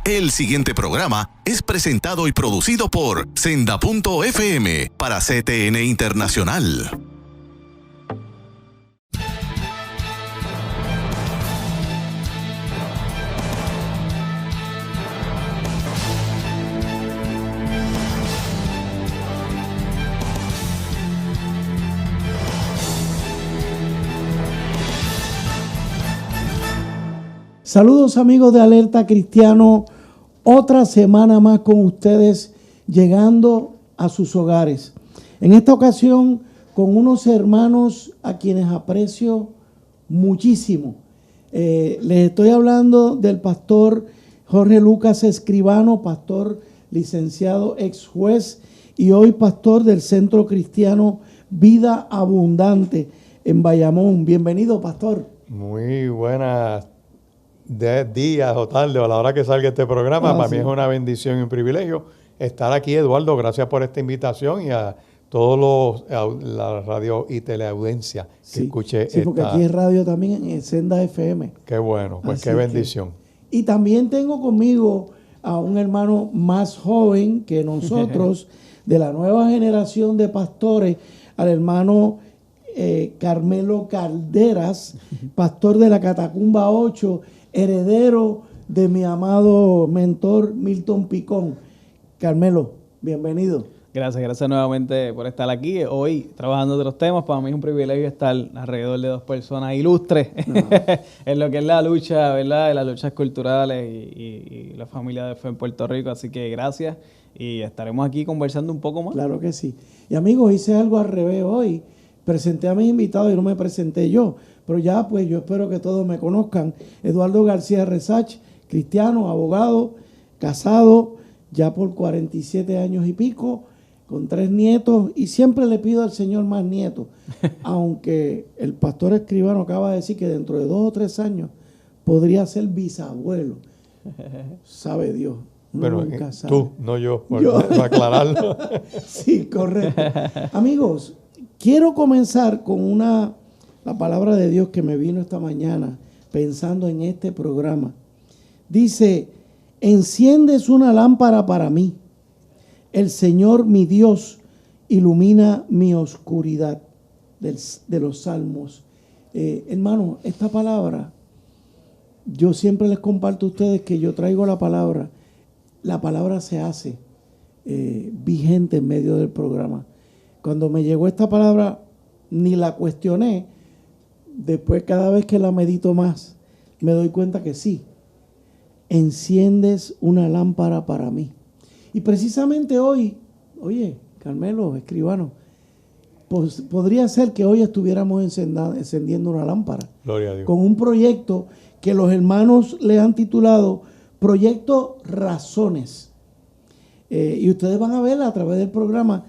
El siguiente programa es presentado y producido por Senda.fm para CTN Internacional. Saludos amigos de Alerta Cristiano, otra semana más con ustedes llegando a sus hogares. En esta ocasión con unos hermanos a quienes aprecio muchísimo. Les estoy hablando del pastor Jorge Lucas Escribano, pastor licenciado ex juez y hoy pastor del Centro Cristiano Vida Abundante en Bayamón. Bienvenido, pastor. Muy buenas días o tarde o a la hora que salga este programa. Para mí es una bendición y un privilegio estar aquí, Eduardo. Gracias por esta invitación y a todos la radio y teleaudiencia que escuche esta. Sí, porque aquí es radio también en Senda FM. Qué bueno, pues así qué bendición. Y también tengo conmigo a un hermano más joven que nosotros, de la nueva generación de pastores, al hermano Carmelo Calderas, pastor de la Catacumba 8, heredero de mi amado mentor Milton Picón. Carmelo, bienvenido. Gracias nuevamente por estar aquí. Hoy trabajando de los temas, para mí es un privilegio estar alrededor de dos personas ilustres en lo que es la lucha, ¿verdad? De las luchas culturales y la familia de fe en Puerto Rico. Así que gracias y estaremos aquí conversando un poco más. Claro que sí. Y amigos, hice algo al revés hoy. Presenté a mis invitados y no me presenté yo. Pero ya, pues yo espero que todos me conozcan. Eduardo García Resach, cristiano, abogado, casado, ya por 47 años y pico, con 3 nietos, y siempre le pido al Señor más nietos. Aunque el pastor Escribano acaba de decir que dentro de 2 o 3 años podría ser bisabuelo. Sabe Dios. Pero tú, no yo, para aclararlo. Sí, correcto. Amigos, quiero comenzar con la palabra de Dios que me vino esta mañana pensando en este programa. Dice, enciendes una lámpara para mí. El Señor mi Dios ilumina mi oscuridad. De los Salmos. Hermano, esta palabra, yo siempre les comparto a ustedes que yo traigo la palabra se hace vigente en medio del programa. Cuando me llegó esta palabra, ni la cuestioné. Después, cada vez que la medito más, me doy cuenta que sí. Enciendes una lámpara para mí. Y precisamente hoy, oye, Carmelo, Escribano, pues podría ser que hoy estuviéramos encendiendo una lámpara. Gloria a Dios. Con un proyecto que los hermanos le han titulado Proyecto Razones. Y ustedes van a ver a través del programa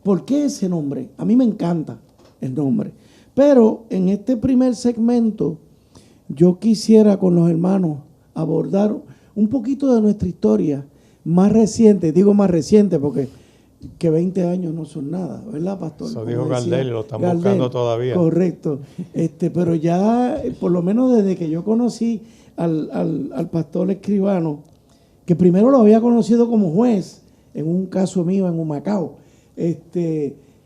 por qué ese nombre. A mí me encanta el nombre. Pero en este primer segmento yo quisiera con los hermanos abordar un poquito de nuestra historia más reciente. Digo más reciente porque que 20 años no son nada, ¿verdad, pastor? Eso dijo Gardel y lo están buscando todavía. Correcto. Pero ya, por lo menos desde que yo conocí al pastor Escribano, que primero lo había conocido como juez en un caso mío en Humacao.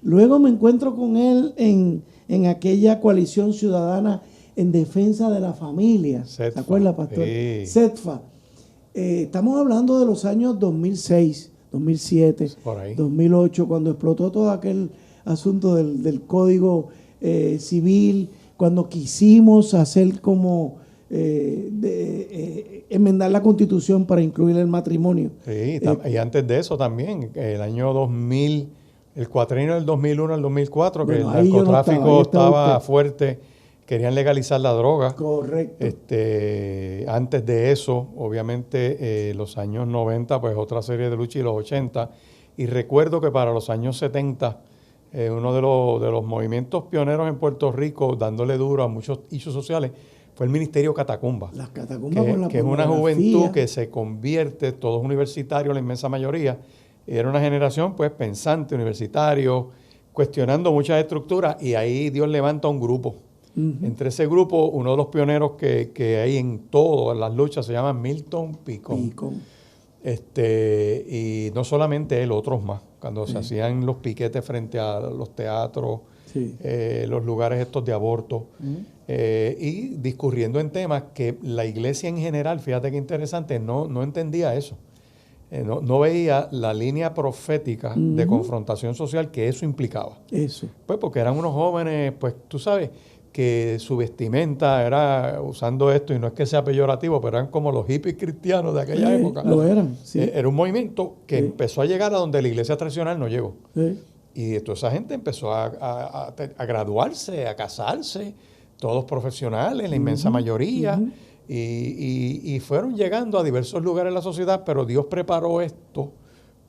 Luego me encuentro con él en aquella coalición ciudadana en defensa de la familia. ¿Se acuerda, pastor? Sí. CETFA. Estamos hablando de los años 2006, 2007, 2008, cuando explotó todo aquel asunto del Código Civil, cuando quisimos hacer como enmendar la Constitución para incluir el matrimonio. Sí, y antes de eso también, el año 2000, el cuatrienio del 2001 al 2004, bueno, que el narcotráfico estaba fuerte, querían legalizar la droga. Correcto. Antes de eso, obviamente, los años 90, pues otra serie de lucha, y los 80. Y recuerdo que para los años 70, uno de los movimientos pioneros en Puerto Rico, dándole duro a muchos issues sociales, fue el Ministerio Catacumba. Las Catacumbas con la que es una juventud que se convierte, todos universitarios, la inmensa mayoría. Era una generación pues pensante, universitario, cuestionando muchas estructuras, y ahí Dios levanta un grupo Entre ese grupo, uno de los pioneros que hay en todas las luchas se llama Milton Picón. Y no solamente él, otros más. Cuando se hacían los piquetes frente a los teatros, los lugares estos de aborto, y discurriendo en temas que la iglesia en general, fíjate qué interesante, no entendía eso. No veía la línea profética de confrontación social que eso implicaba. Pues porque eran unos jóvenes, pues tú sabes, que su vestimenta era usando esto, y no es que sea peyorativo, pero eran como los hippies cristianos de aquella época. Lo eran, sí. Era un movimiento que empezó a llegar a donde la iglesia tradicional no llegó. Y toda esa gente empezó a graduarse, a casarse, todos profesionales, la inmensa mayoría, y fueron llegando a diversos lugares de la sociedad, pero Dios preparó esto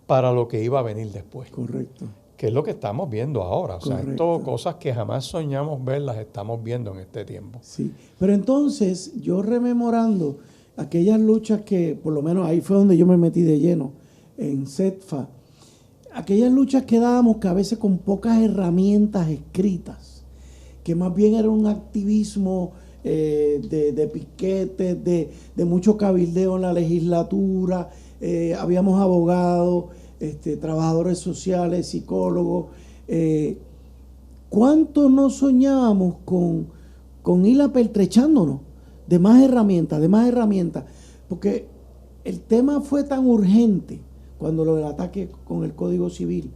para lo que iba a venir después. Correcto. Que es lo que estamos viendo ahora. O sea, esto, cosas que jamás soñamos ver, las estamos viendo en este tiempo. Sí, pero entonces yo rememorando aquellas luchas que, por lo menos ahí fue donde yo me metí de lleno, en CETFA, aquellas luchas que dábamos que a veces con pocas herramientas escritas, que más bien era un activismo de piquetes, de mucho cabildeo en la legislatura, habíamos abogados, trabajadores sociales, psicólogos. ¿Cuánto no soñábamos con ir apertrechándonos de más herramientas? Porque el tema fue tan urgente cuando lo del ataque con el Código Civil,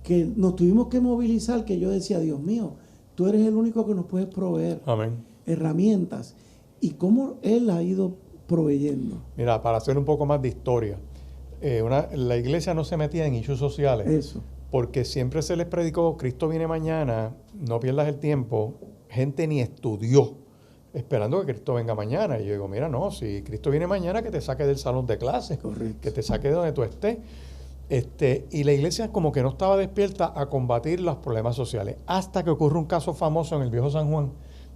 que nos tuvimos que movilizar, que yo decía, Dios mío, tú eres el único que nos puedes proveer herramientas. ¿Y cómo Él ha ido proveyendo? Mira, para hacer un poco más de historia, la iglesia no se metía en issues sociales, porque siempre se les predicó, Cristo viene mañana, no pierdas el tiempo. Gente ni estudió esperando que Cristo venga mañana. Y yo digo, mira, no, si Cristo viene mañana, que te saque del salón de clases, que te saque de donde tú estés. Y la iglesia como que no estaba despierta a combatir los problemas sociales, hasta que ocurre un caso famoso en el Viejo San Juan,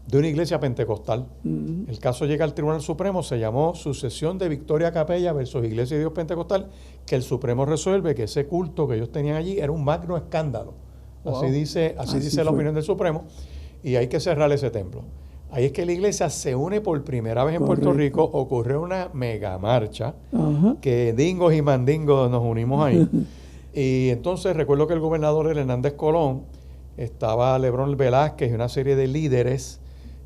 de una iglesia pentecostal. El caso llega al Tribunal Supremo, se llamó Sucesión de Victoria Capella versus Iglesia de Dios Pentecostal, que el Supremo resuelve que ese culto que ellos tenían allí era un magno escándalo. Así dice la opinión del Supremo, y hay que cerrar ese templo. Ahí es que la iglesia se une por primera vez en Puerto Rico, ocurrió una mega marcha, que dingos y mandingos nos unimos ahí. Y entonces recuerdo que el gobernador era Hernández Colón, estaba Lebrón Velázquez y una serie de líderes.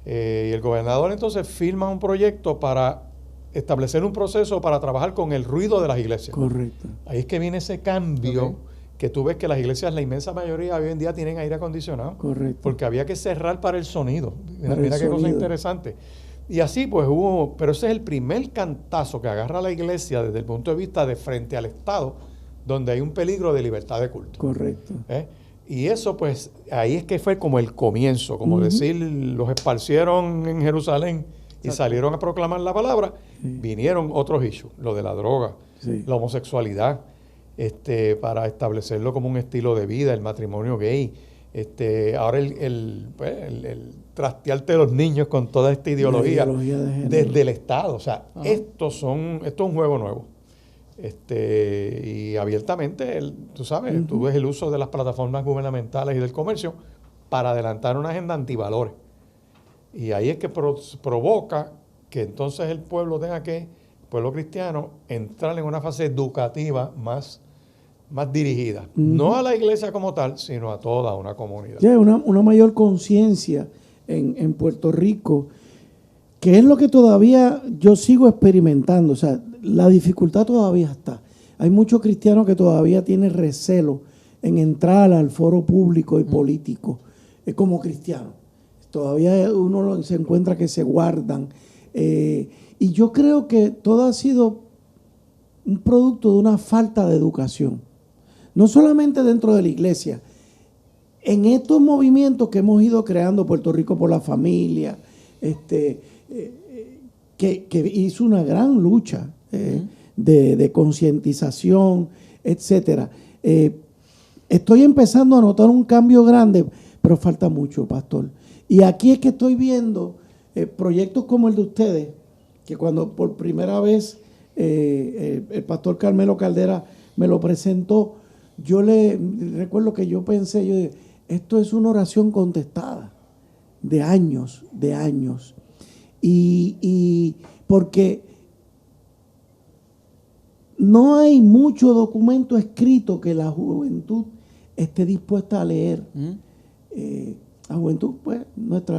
Y el gobernador entonces firma un proyecto para establecer un proceso para trabajar con el ruido de las iglesias. Correcto. Ahí es que viene ese cambio que tú ves que las iglesias, la inmensa mayoría hoy en día tienen aire acondicionado. Correcto. Porque había que cerrar para el sonido. Mira qué cosa interesante. Y así pues hubo, pero ese es el primer cantazo que agarra la iglesia desde el punto de vista de frente al Estado, donde hay un peligro de libertad de culto. Correcto. Y eso, pues, ahí es que fue como el comienzo, como decir, los esparcieron en Jerusalén y salieron a proclamar la palabra. Vinieron otros issues, lo de la droga, la homosexualidad, para establecerlo como un estilo de vida, el matrimonio gay. Ahora el trastearte de los niños con toda esta ideología desde el Estado. O sea, esto es un juego nuevo. Y abiertamente, tú sabes, tú ves el uso de las plataformas gubernamentales y del comercio para adelantar una agenda antivalores. Y ahí es que provoca que entonces el pueblo pueblo cristiano, entrar en una fase educativa más dirigida. No a la iglesia como tal, sino a toda una comunidad. Una mayor conciencia en Puerto Rico, que es lo que todavía yo sigo experimentando. O sea, la dificultad todavía está. Hay muchos cristianos que todavía tienen recelo en entrar al foro público y político como cristiano. Todavía uno se encuentra que se guardan. Y yo creo que todo ha sido un producto de una falta de educación. No solamente dentro de la iglesia. En estos movimientos que hemos ido creando, Puerto Rico por la Familia, que hizo una gran lucha de concientización, etcétera. Estoy empezando a notar un cambio grande, pero falta mucho, pastor. Y aquí es que estoy viendo proyectos como el de ustedes, que cuando por primera vez el pastor Carmelo Caldera me lo presentó, yo recuerdo que yo pensé, esto es una oración contestada. de años. Y porque no hay mucho documento escrito que la juventud esté dispuesta a leer. La juventud, pues,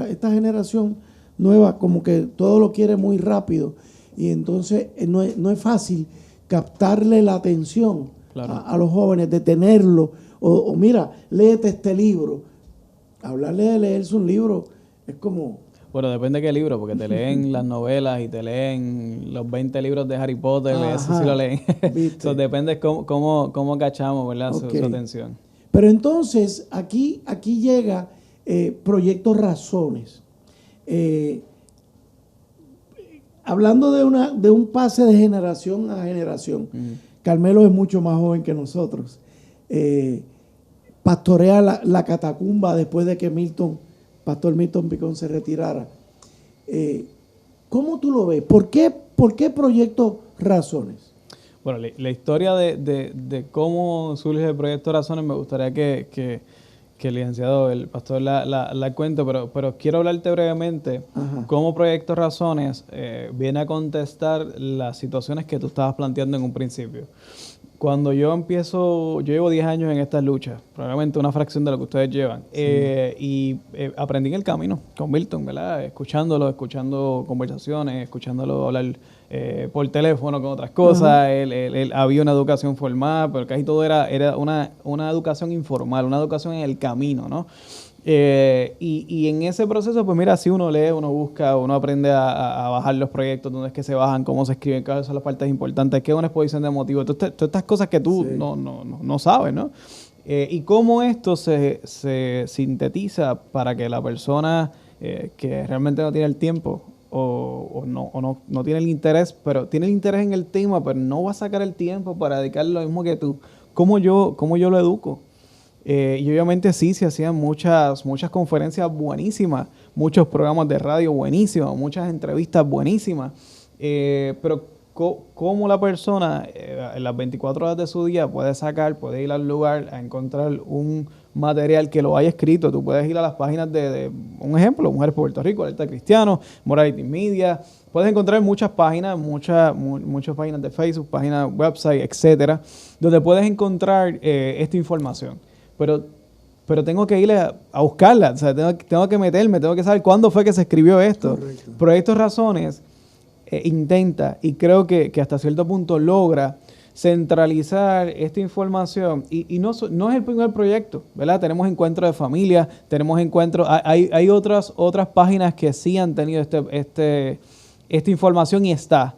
esta generación nueva, como que todo lo quiere muy rápido, y entonces no es fácil captarle la atención a los jóvenes, detenerlo, o mira, léete este libro. Hablarle de leerse un libro es como... Bueno, depende de qué libro, porque te leen las novelas y te leen los 20 libros de Harry Potter, eso sí lo leen. So, depende cómo cachamos, ¿verdad? Su atención. Pero entonces, aquí llega Proyecto Razones. Hablando de un pase de generación a generación. Carmelo es mucho más joven que nosotros. Pastorea la catacumba después de que Pastor Milton Picón se retirara. ¿Cómo tú lo ves? ¿Por qué Proyecto Razones? Bueno, la historia de cómo surge el Proyecto Razones me gustaría que el licenciado, el pastor, la cuente, pero quiero hablarte brevemente cómo Proyecto Razones viene a contestar las situaciones que tú estabas planteando en un principio. Cuando yo llevo 10 años en estas luchas, probablemente una fracción de lo que ustedes llevan, aprendí en el camino con Milton, ¿verdad? Escuchando conversaciones, escuchándolo hablar por teléfono con otras cosas. Él había una educación formal, pero casi todo era una educación informal, una educación en el camino, ¿no? Y en ese proceso, pues mira, si uno lee, uno busca, uno aprende a bajar los proyectos, dónde es que se bajan, cómo se escriben, cuáles son las partes importantes, qué es una exposición de motivos, todas estas cosas que tú no sabes, ¿no? Y cómo esto se sintetiza para que la persona que realmente no tiene el tiempo o no tiene el interés, pero tiene el interés en el tema, pero no va a sacar el tiempo para dedicarle lo mismo que tú, ¿cómo yo lo educo? Y obviamente sí, se hacían muchas conferencias buenísimas, muchos programas de radio buenísimos, muchas entrevistas buenísimas, pero cómo la persona en las 24 horas de su día puede ir al lugar a encontrar un material que lo haya escrito. Tú puedes ir a las páginas de un ejemplo, Mujeres por Puerto Rico, Alerta Cristiano, Morality Media. Puedes encontrar muchas páginas, muchas páginas de Facebook, páginas website, etcétera, donde puedes encontrar esta información. Pero tengo que ir a buscarla, o sea, tengo que meterme, tengo que saber cuándo fue que se escribió esto. Correcto. Proyecto Razones intenta, y creo que hasta cierto punto logra, centralizar esta información. Y no es el primer proyecto, ¿verdad? Tenemos encuentros de familia, tenemos encuentros, hay otras páginas que sí han tenido esta información y está.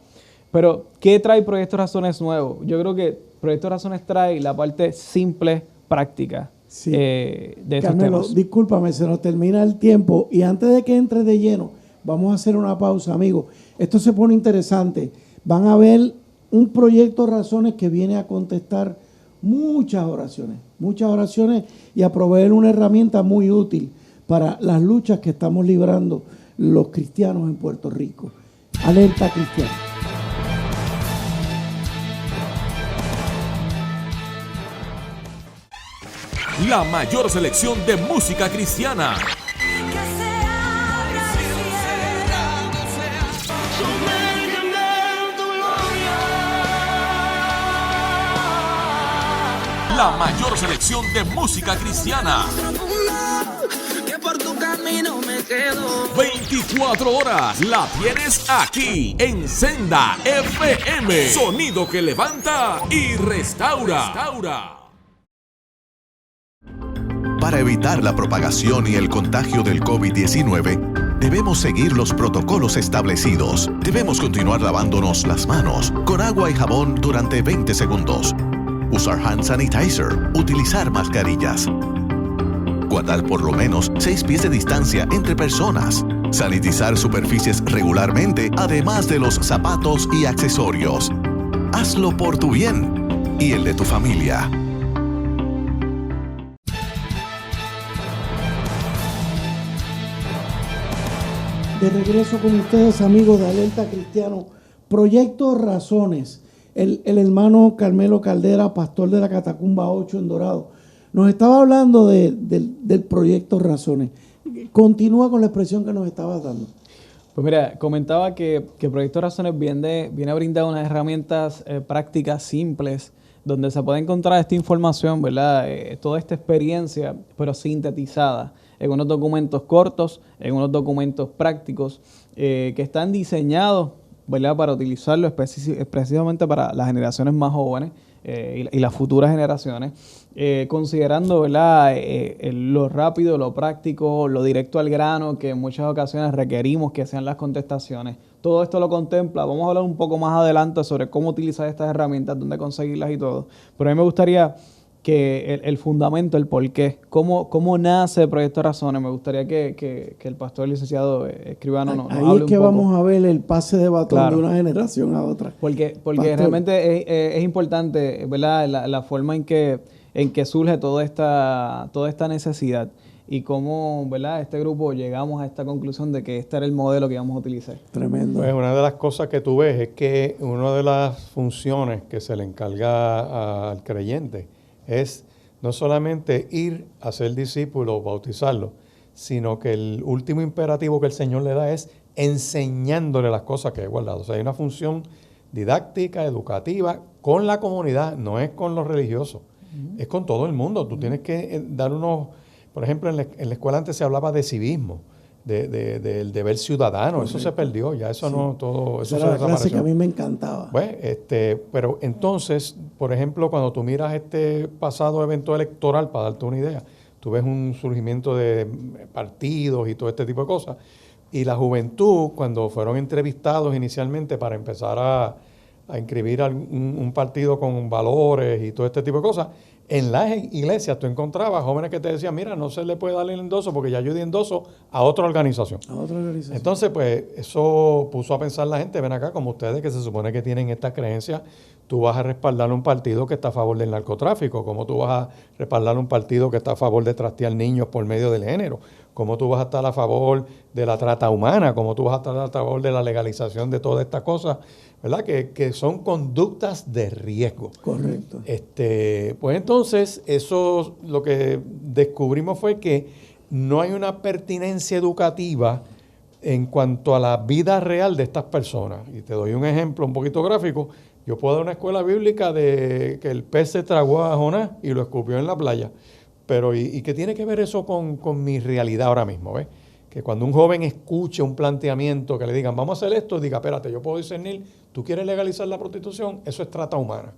Pero, ¿qué trae Proyecto Razones nuevo? Yo creo que Proyecto Razones trae la parte simple, práctica de estos Carmelo, temas. discúlpame, se nos termina el tiempo y antes de que entres de lleno, vamos a hacer una pausa, amigos. Esto se pone interesante. Van a ver un Proyecto Razones que viene a contestar muchas oraciones y a proveer una herramienta muy útil para las luchas que estamos librando los cristianos en Puerto Rico. Alerta Cristiana. La mayor selección de música cristiana. La mayor selección de música cristiana. 24 horas la tienes aquí en Senda FM. Sonido que levanta y restaura. Para evitar la propagación y el contagio del COVID-19, debemos seguir los protocolos establecidos. Debemos continuar lavándonos las manos con agua y jabón durante 20 segundos. Usar hand sanitizer. Utilizar mascarillas. Guardar por lo menos 6 pies de distancia entre personas. Sanitizar superficies regularmente, además de los zapatos y accesorios. Hazlo por tu bien y el de tu familia. De regreso con ustedes, amigos de Alerta Cristiano. Proyecto Razones. El hermano Carmelo Caldera, pastor de la Catacumba 8 en Dorado, nos estaba hablando del Proyecto Razones. Continúa con la expresión que nos estabas dando. Pues mira, comentaba que Proyecto Razones viene a brindar unas herramientas prácticas simples donde se puede encontrar esta información, ¿verdad? Toda esta experiencia, pero sintetizada en unos documentos cortos, en unos documentos prácticos que están diseñados, ¿verdad?, para utilizarlo precisamente para las generaciones más jóvenes y las futuras generaciones, considerando, ¿verdad?, lo rápido, lo práctico, lo directo al grano que en muchas ocasiones requerimos que sean las contestaciones. Todo esto lo contempla. Vamos a hablar un poco más adelante sobre cómo utilizar estas herramientas, dónde conseguirlas y todo. Pero a mí me gustaría que el fundamento, el porqué, cómo nace Proyecto Razones, me gustaría que el pastor licenciado escribano nos hable un poco. Ahí es que vamos a ver el pase de batón de una generación a otra. Porque realmente es importante, ¿verdad?, la forma en que surge toda esta necesidad y cómo, ¿verdad?, este grupo llegamos a esta conclusión de que este era el modelo que íbamos a utilizar. Tremendo. Pues una de las cosas que tú ves es que una de las funciones que se le encarga al creyente es no solamente ir a ser discípulo, bautizarlo, sino que el último imperativo que el Señor le da es enseñándole las cosas que he guardado. O sea, hay una función didáctica, educativa, con la comunidad, no es con los religiosos, es con todo el mundo. Tú tienes que dar por ejemplo, en la escuela antes se hablaba de civismo, del deber ciudadano. Correcto. Eso se perdió, ya eso no, todo eso se era la clase desapareció. que a mí me encantaba. Pues, pero entonces, por ejemplo, cuando tú miras este pasado evento electoral, para darte una idea, tú ves un surgimiento de partidos y todo este tipo de cosas, y la juventud, cuando fueron entrevistados inicialmente para empezar a inscribir un partido con valores y todo este tipo de cosas, en las iglesias tú encontrabas jóvenes que te decían, mira, no se le puede dar el endoso porque ya yo di endoso a otra organización. Entonces, pues, eso puso a pensar la gente, ven acá, como ustedes que se supone que tienen esta creencia, tú vas a respaldar un partido que está a favor del narcotráfico, como tú vas a respaldar un partido que está a favor de trastear niños por medio del género, como tú vas a estar a favor de la trata humana, como tú vas a estar a favor de la legalización de todas estas cosas, ¿verdad? Que son conductas de riesgo. Correcto. Pues entonces, eso lo que descubrimos fue que no hay una pertinencia educativa en cuanto a la vida real de estas personas. Y te doy un ejemplo un poquito gráfico. Yo puedo dar una escuela bíblica de que el pez se tragó a Jonás y lo escupió en la playa. Pero, ¿y qué tiene que ver eso con mi realidad ahora mismo? ¿Ves? Que cuando un joven escuche un planteamiento que le digan, vamos a hacer esto, diga, espérate, yo puedo discernir, tú quieres legalizar la prostitución, eso es trata humana.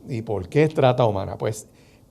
¿Y por qué es trata humana? Pues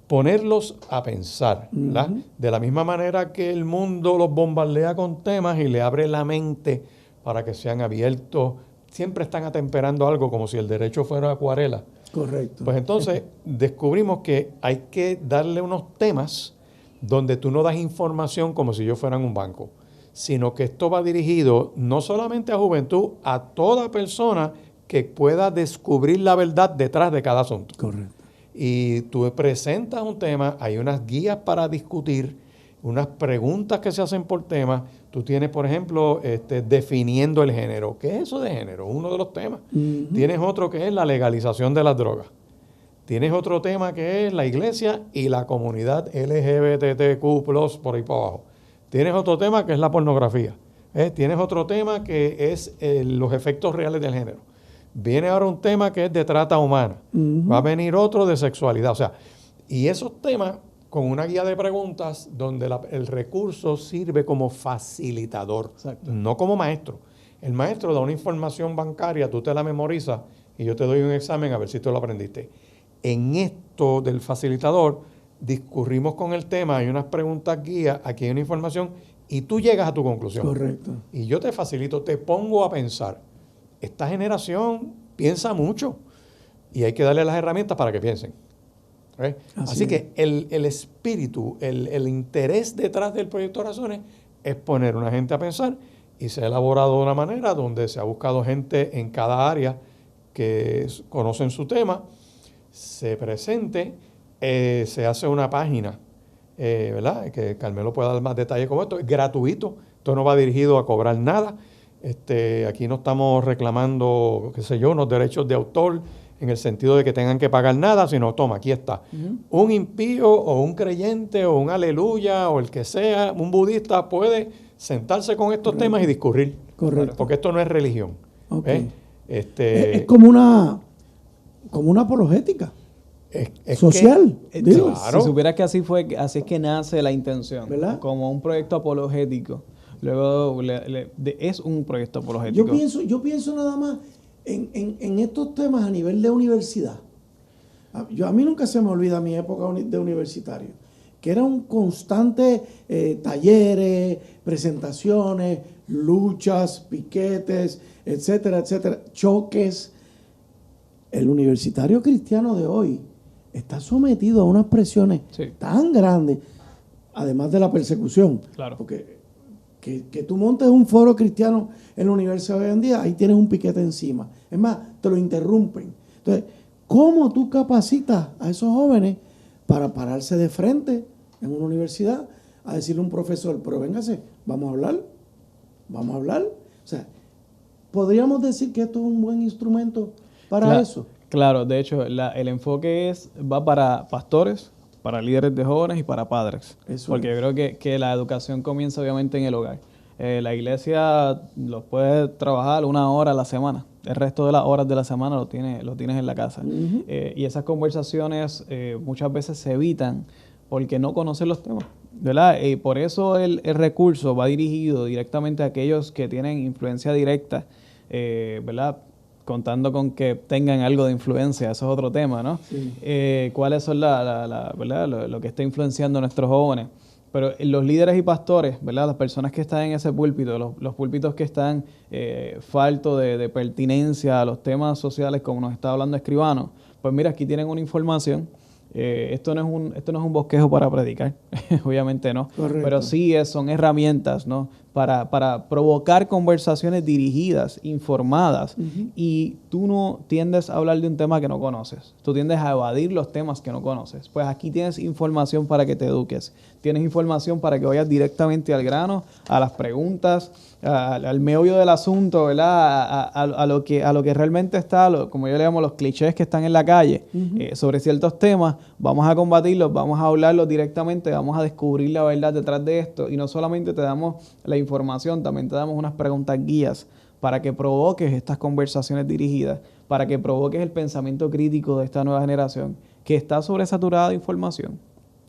ponerlos a pensar, ¿verdad? De la misma manera que el mundo los bombardea con temas y le abre la mente para que sean abiertos, siempre están atemperando algo como si el derecho fuera acuarela. Correcto. Pues entonces descubrimos que hay que darle unos temas donde tú no das información como si yo fuera un banco, sino que esto va dirigido no solamente a juventud, a toda persona que pueda descubrir la verdad detrás de cada asunto. Correcto. Y tú presentas un tema, hay unas guías para discutir, unas preguntas que se hacen por tema. Tú tienes, por ejemplo, definiendo el género. ¿Qué es eso de género? Uno de los temas. Tienes otro que es la legalización de las drogas. Tienes otro tema que es la iglesia y la comunidad LGBTQ+, por ahí para abajo. Tienes otro tema que es la pornografía. Tienes otro tema que es los efectos reales del género. Viene ahora un tema que es de trata humana. Va a venir otro de sexualidad. O sea, y esos temas con una guía de preguntas donde el recurso sirve como facilitador, no como maestro. El maestro da una información bancaria, tú te la memorizas y yo te doy un examen a ver si tú lo aprendiste. En esto del facilitador, discurrimos con el tema, hay unas preguntas guías, aquí hay una información y tú llegas a tu conclusión. Correcto. Y yo te facilito, te pongo a pensar. Esta generación piensa mucho y hay que darle las herramientas para que piensen. Así que el espíritu, el interés detrás del proyecto Razones es poner a una gente a pensar y se ha elaborado de una manera donde se ha buscado gente en cada área que conocen su tema, se presente, se hace una página, ¿verdad? Que Carmelo pueda dar más detalles como esto. Es gratuito, esto no va dirigido a cobrar nada. Aquí no estamos reclamando, qué sé yo, unos derechos de autor. en el sentido de que tengan que pagar nada, sino toma, aquí está. Un impío o un creyente o un aleluya o el que sea, un budista puede sentarse con estos temas y discurrir. Correcto. Porque esto no es religión. Okay. Es como una apologética. Es social. Claro. Si supieras que así es que nace la intención, ¿verdad? Como un proyecto apologético. Luego es un proyecto apologético. Yo pienso nada más en estos temas a nivel de universidad. A mí nunca se me olvida mi época de universitario, que era un constante talleres, presentaciones, luchas, piquetes, etcétera, etcétera, choques. El universitario cristiano de hoy está sometido a unas presiones tan grandes, además de la persecución. Claro. Porque que tú montes un foro cristiano en la universidad hoy en día, ahí tienes un piquete encima. Es más, te lo interrumpen. Entonces, ¿cómo tú capacitas a esos jóvenes para pararse de frente en una universidad a decirle a un profesor, pero véngase, vamos a hablar? O sea, podríamos decir que esto es un buen instrumento para eso. Claro, de hecho, el enfoque va para pastores, para líderes de jóvenes y para padres. Porque yo creo que la educación comienza obviamente en el hogar. La iglesia los puede trabajar 1 hora a la semana. El resto de las horas de la semana lo tienes en la casa. Uh-huh. Y esas conversaciones muchas veces se evitan porque no conocen los temas, ¿verdad? Y por eso el recurso va dirigido directamente a aquellos que tienen influencia directa, ¿verdad? Contando con que tengan algo de influencia, eso es otro tema, ¿no? Sí. ¿Cuáles son ¿verdad? Lo que está influenciando a nuestros jóvenes? Pero los líderes y pastores, ¿verdad? Las personas que están en ese púlpito, los púlpitos que están faltos de pertinencia a los temas sociales, como nos está hablando Escribano, pues mira, aquí tienen una información. Esto no es un bosquejo para predicar, obviamente no. Correcto. Pero sí son herramientas, ¿no? Para provocar conversaciones dirigidas, informadas. Uh-huh. Y tú no tiendes a hablar de un tema que no conoces. Tú tiendes a evadir los temas que no conoces. Pues aquí tienes información para que te eduques. Tienes información para que vayas directamente al grano, a las preguntas, al meollo del asunto, ¿verdad? A lo que realmente está, como yo le llamo, los clichés que están en la calle, uh-huh, sobre ciertos temas. Vamos a combatirlos, vamos a hablarlos directamente, vamos a descubrir la verdad detrás de esto. Y no solamente te damos la información, también te damos unas preguntas guías para que provoques estas conversaciones dirigidas, para que provoques el pensamiento crítico de esta nueva generación que está sobresaturada de información.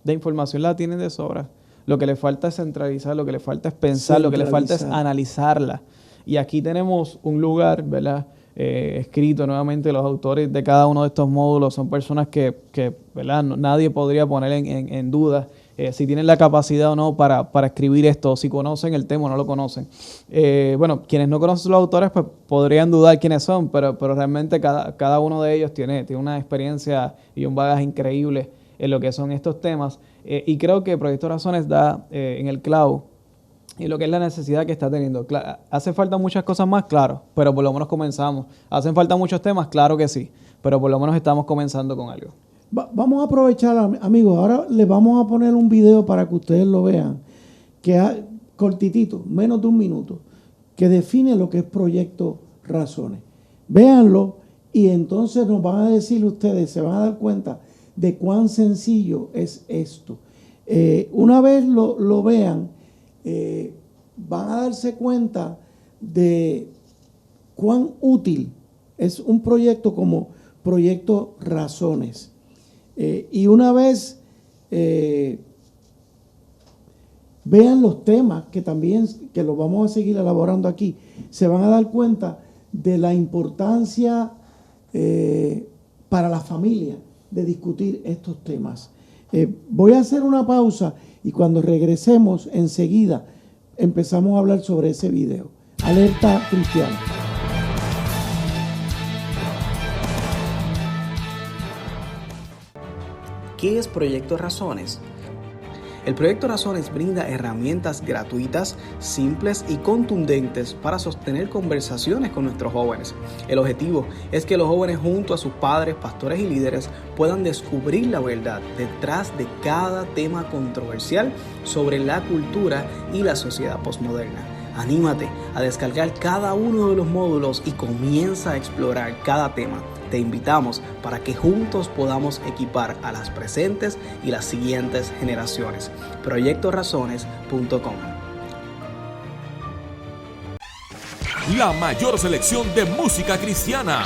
De información la tienen de sobra. Lo que le falta es centralizar, lo que le falta es pensar, lo que le falta es analizarla. Y aquí tenemos un lugar, ¿verdad? Escrito nuevamente, los autores de cada uno de estos módulos son personas que ¿verdad? Nadie podría poner en duda si tienen la capacidad o no para escribir esto, si conocen el tema o no lo conocen. Bueno, quienes no conocen los autores pues podrían dudar quiénes son, pero realmente cada uno de ellos tiene una experiencia y un bagaje increíble en lo que son estos temas. Y creo que Proyecto Razones da en el clavo y lo que es la necesidad que está teniendo. ¿Hace falta muchas cosas más? Claro, pero por lo menos comenzamos. ¿Hacen falta muchos temas? Claro que sí, pero por lo menos estamos comenzando con algo. Vamos a aprovechar, amigos, ahora les vamos a poner un video para que ustedes lo vean, que cortitito, menos de 1 minuto, que define lo que es Proyecto Razones. Véanlo y entonces nos van a decir ustedes, se van a dar cuenta de cuán sencillo es esto. Una vez lo vean, van a darse cuenta de cuán útil es un proyecto como Proyecto Razones. Y una vez vean los temas que también que los vamos a seguir elaborando aquí, se van a dar cuenta de la importancia para la familia de discutir estos temas. Voy a hacer una pausa y cuando regresemos enseguida empezamos a hablar sobre ese video. Alerta Cristiana. ¿Qué es Proyecto Razones? El Proyecto Razones brinda herramientas gratuitas, simples y contundentes para sostener conversaciones con nuestros jóvenes. El objetivo es que los jóvenes junto a sus padres, pastores y líderes puedan descubrir la verdad detrás de cada tema controversial sobre la cultura y la sociedad posmoderna. Anímate a descargar cada uno de los módulos y comienza a explorar cada tema. Te invitamos para que juntos podamos equipar a las presentes y las siguientes generaciones. ProyectoRazones.com. La mayor selección de música cristiana.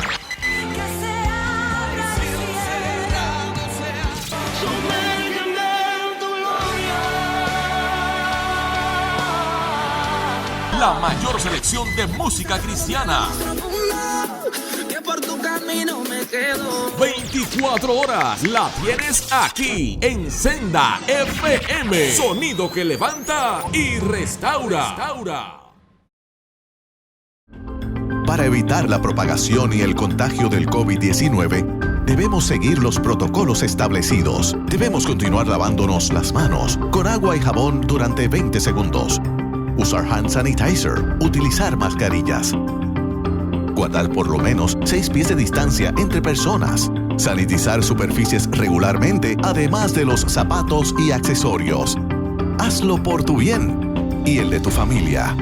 La mayor selección de música cristiana. 24 horas la tienes aquí en Senda FM. Sonido que levanta y restaura. Para evitar la propagación y el contagio del COVID-19, debemos seguir los protocolos establecidos. Debemos continuar lavándonos las manos con agua y jabón durante 20 segundos. Usar hand sanitizer. Utilizar mascarillas. Guardar por lo menos 6 pies de distancia entre personas. Sanitizar superficies regularmente, además de los zapatos y accesorios. Hazlo por tu bien y el de tu familia.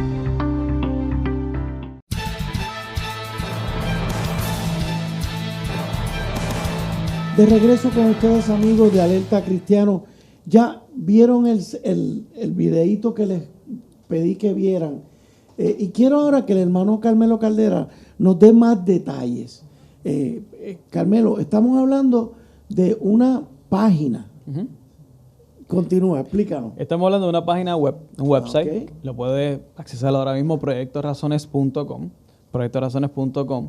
De regreso con ustedes, amigos de Alerta Cristiano. Ya vieron el videíto que les pedí que vieran. Y quiero ahora que el hermano Carmelo Caldera nos dé más detalles. Carmelo, estamos hablando de una página. Uh-huh. Continúa, explícanos. Estamos hablando de una página web, un website. Okay. Lo puedes accesar ahora mismo, proyectorazones.com. Proyectorazones.com.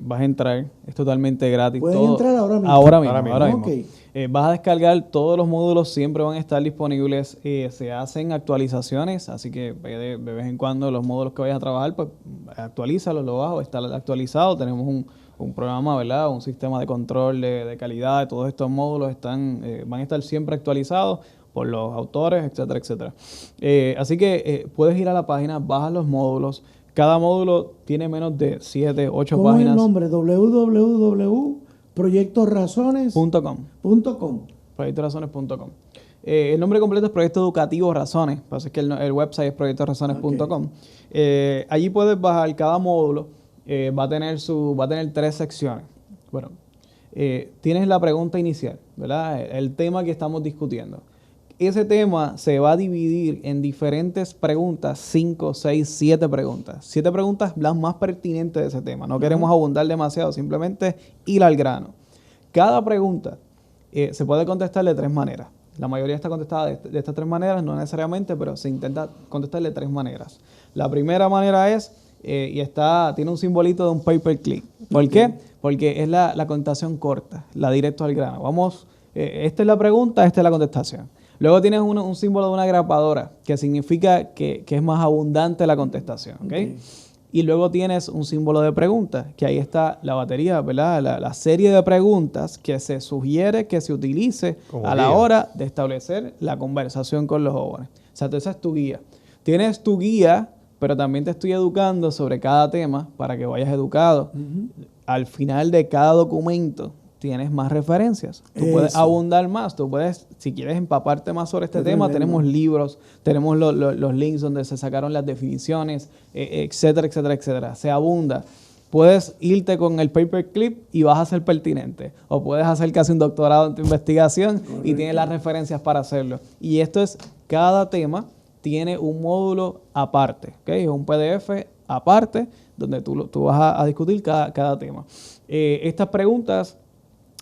Vas a entrar, es totalmente gratis. ¿Puedes entrar ahora mismo? Ahora mismo. Okay. Vas a descargar todos los módulos, siempre van a estar disponibles. Se hacen actualizaciones, así que de vez en cuando los módulos que vayas a trabajar, pues actualízalos, lo bajo, está actualizado. Tenemos un programa, ¿verdad? Un sistema de control de calidad de todos estos módulos. Van a estar siempre actualizados por los autores, etcétera, etcétera. Así que puedes ir a la página, bajas los módulos. Cada módulo tiene menos de 7, 8 ¿Cómo páginas. es el nombre? www.proyectorazones.com. Proyectorazones.com. El nombre completo es Proyecto Educativo Razones. Pasa que el website es proyectorazones.com. Okay. Allí puedes bajar cada módulo. Va a tener 3 secciones. Bueno, tienes la pregunta inicial, ¿verdad? El tema que estamos discutiendo. Ese tema se va a dividir en diferentes preguntas, 5, 6, 7 preguntas. 7 preguntas las más pertinentes de ese tema. No queremos abundar demasiado, simplemente ir al grano. Cada pregunta se puede contestar de 3 maneras. La mayoría está contestada de estas 3 maneras, no necesariamente, pero se intenta contestar de 3 maneras. La primera manera es, tiene un simbolito de un paperclip. ¿Por qué? Porque es la contestación corta, la directo al grano. Esta es la pregunta, esta es la contestación. Luego tienes un símbolo de una grapadora, que significa que es más abundante la contestación. ¿Okay? Y luego tienes un símbolo de pregunta, que ahí está la batería, ¿verdad? La serie de preguntas que se sugiere que se utilice a la hora de establecer la conversación con los jóvenes. O sea, esa es tu guía. Tienes tu guía, pero también te estoy educando sobre cada tema para que vayas educado. Uh-huh. Al final de cada documento tienes más referencias. Tú puedes abundar más. Tú puedes, si quieres empaparte más sobre este tema, tenemos libros, tenemos los links donde se sacaron las definiciones, etcétera, etcétera, etcétera. Se abunda. Puedes irte con el paperclip y vas a ser pertinente. O puedes hacer casi un doctorado en tu investigación. Correcto. Y tienes las referencias para hacerlo. Y esto es, cada tema tiene un módulo aparte, ¿okay? Un PDF aparte donde tú vas a discutir cada tema. Estas preguntas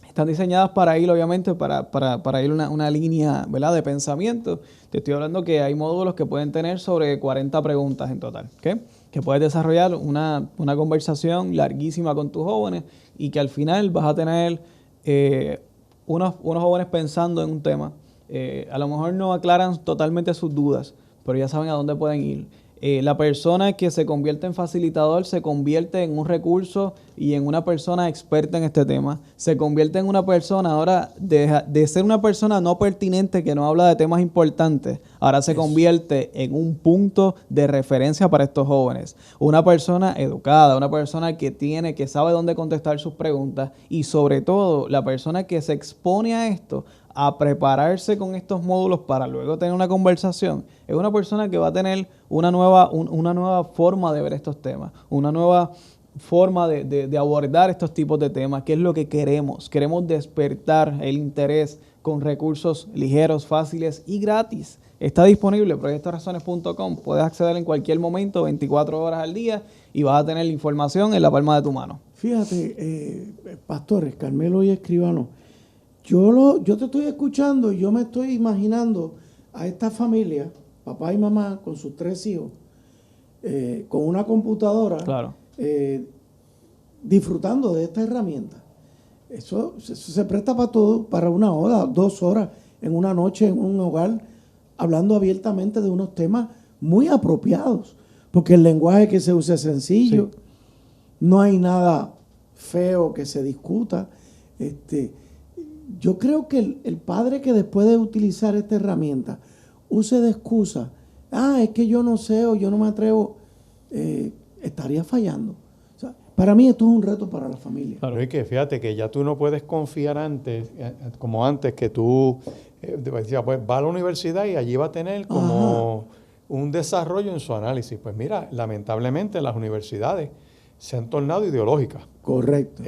están diseñadas para ir, obviamente, para ir una línea, ¿verdad?, de pensamiento. Te estoy hablando que hay módulos que pueden tener sobre 40 preguntas en total, ¿okay? Que puedes desarrollar una conversación larguísima con tus jóvenes y que al final vas a tener unos jóvenes pensando en un tema. A lo mejor no aclaran totalmente sus dudas, pero ya saben a dónde pueden ir. La persona que se convierte en facilitador se convierte en un recurso y en una persona experta en este tema. Se convierte en una persona, ahora de ser una persona no pertinente que no habla de temas importantes, ahora se convierte en un punto de referencia para estos jóvenes. Una persona educada, una persona que sabe dónde contestar sus preguntas y sobre todo la persona que se expone a esto a prepararse con estos módulos para luego tener una conversación, es una persona que va a tener una nueva forma de ver estos temas, una nueva forma de abordar estos tipos de temas, que es lo que queremos. Queremos despertar el interés con recursos ligeros, fáciles y gratis. Está disponible en proyectorazones.com. Puedes acceder en cualquier momento, 24 horas al día, y vas a tener la información en la palma de tu mano. Fíjate, pastores, Carmelo y Escribano, yo te estoy escuchando y yo me estoy imaginando a esta familia, papá y mamá, con sus 3 hijos, con una computadora, Claro. Disfrutando de esta herramienta. Eso se presta para todo, para 1 hora, 2 horas, en una noche, en un hogar, hablando abiertamente de unos temas muy apropiados, porque el lenguaje que se usa es sencillo, sí. No hay nada feo que se discuta. Yo creo que el padre que después de utilizar esta herramienta use de excusa, es que yo no sé o yo no me atrevo, estaría fallando. O sea, para mí esto es un reto para la familia. Claro, y que fíjate que ya tú no puedes confiar como antes, que tú decías, pues va a la universidad y allí va a tener como un desarrollo en su análisis. Pues mira, lamentablemente las universidades se han tornado ideológicas. Correcto.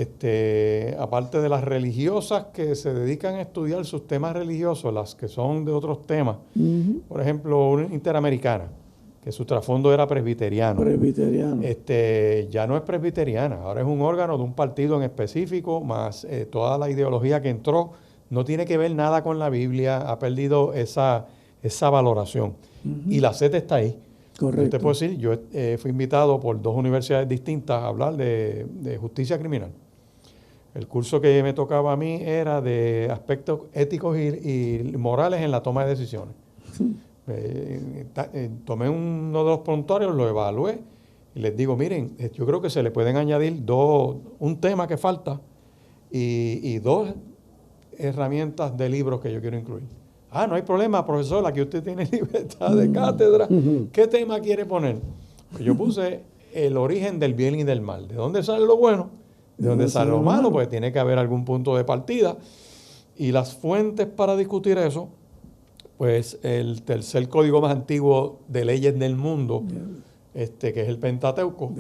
Aparte de las religiosas que se dedican a estudiar sus temas religiosos, las que son de otros temas, por ejemplo, una interamericana, que su trasfondo era presbiteriano. Ya no es presbiteriana, ahora es un órgano de un partido en específico, más toda la ideología que entró, no tiene que ver nada con la Biblia, ha perdido esa valoración. Y la SET está ahí. Correcto. Yo te puedo decir, yo fui invitado por 2 universidades distintas a hablar de justicia criminal. El curso que me tocaba a mí era de aspectos éticos y morales en la toma de decisiones. Tomé uno de los prontuarios, lo evalué y les digo, miren, yo creo que se le pueden añadir un tema que falta y 2 herramientas de libros que yo quiero incluir. No hay problema, profesor, aquí usted tiene libertad de cátedra. ¿Qué tema quiere poner? Pues yo puse el origen del bien y del mal. ¿De dónde sale lo bueno? ¿De dónde sale lo malo? Pues tiene que haber algún punto de partida. Y las fuentes para discutir eso, pues el tercer código más antiguo de leyes del mundo, que es el Pentateuco.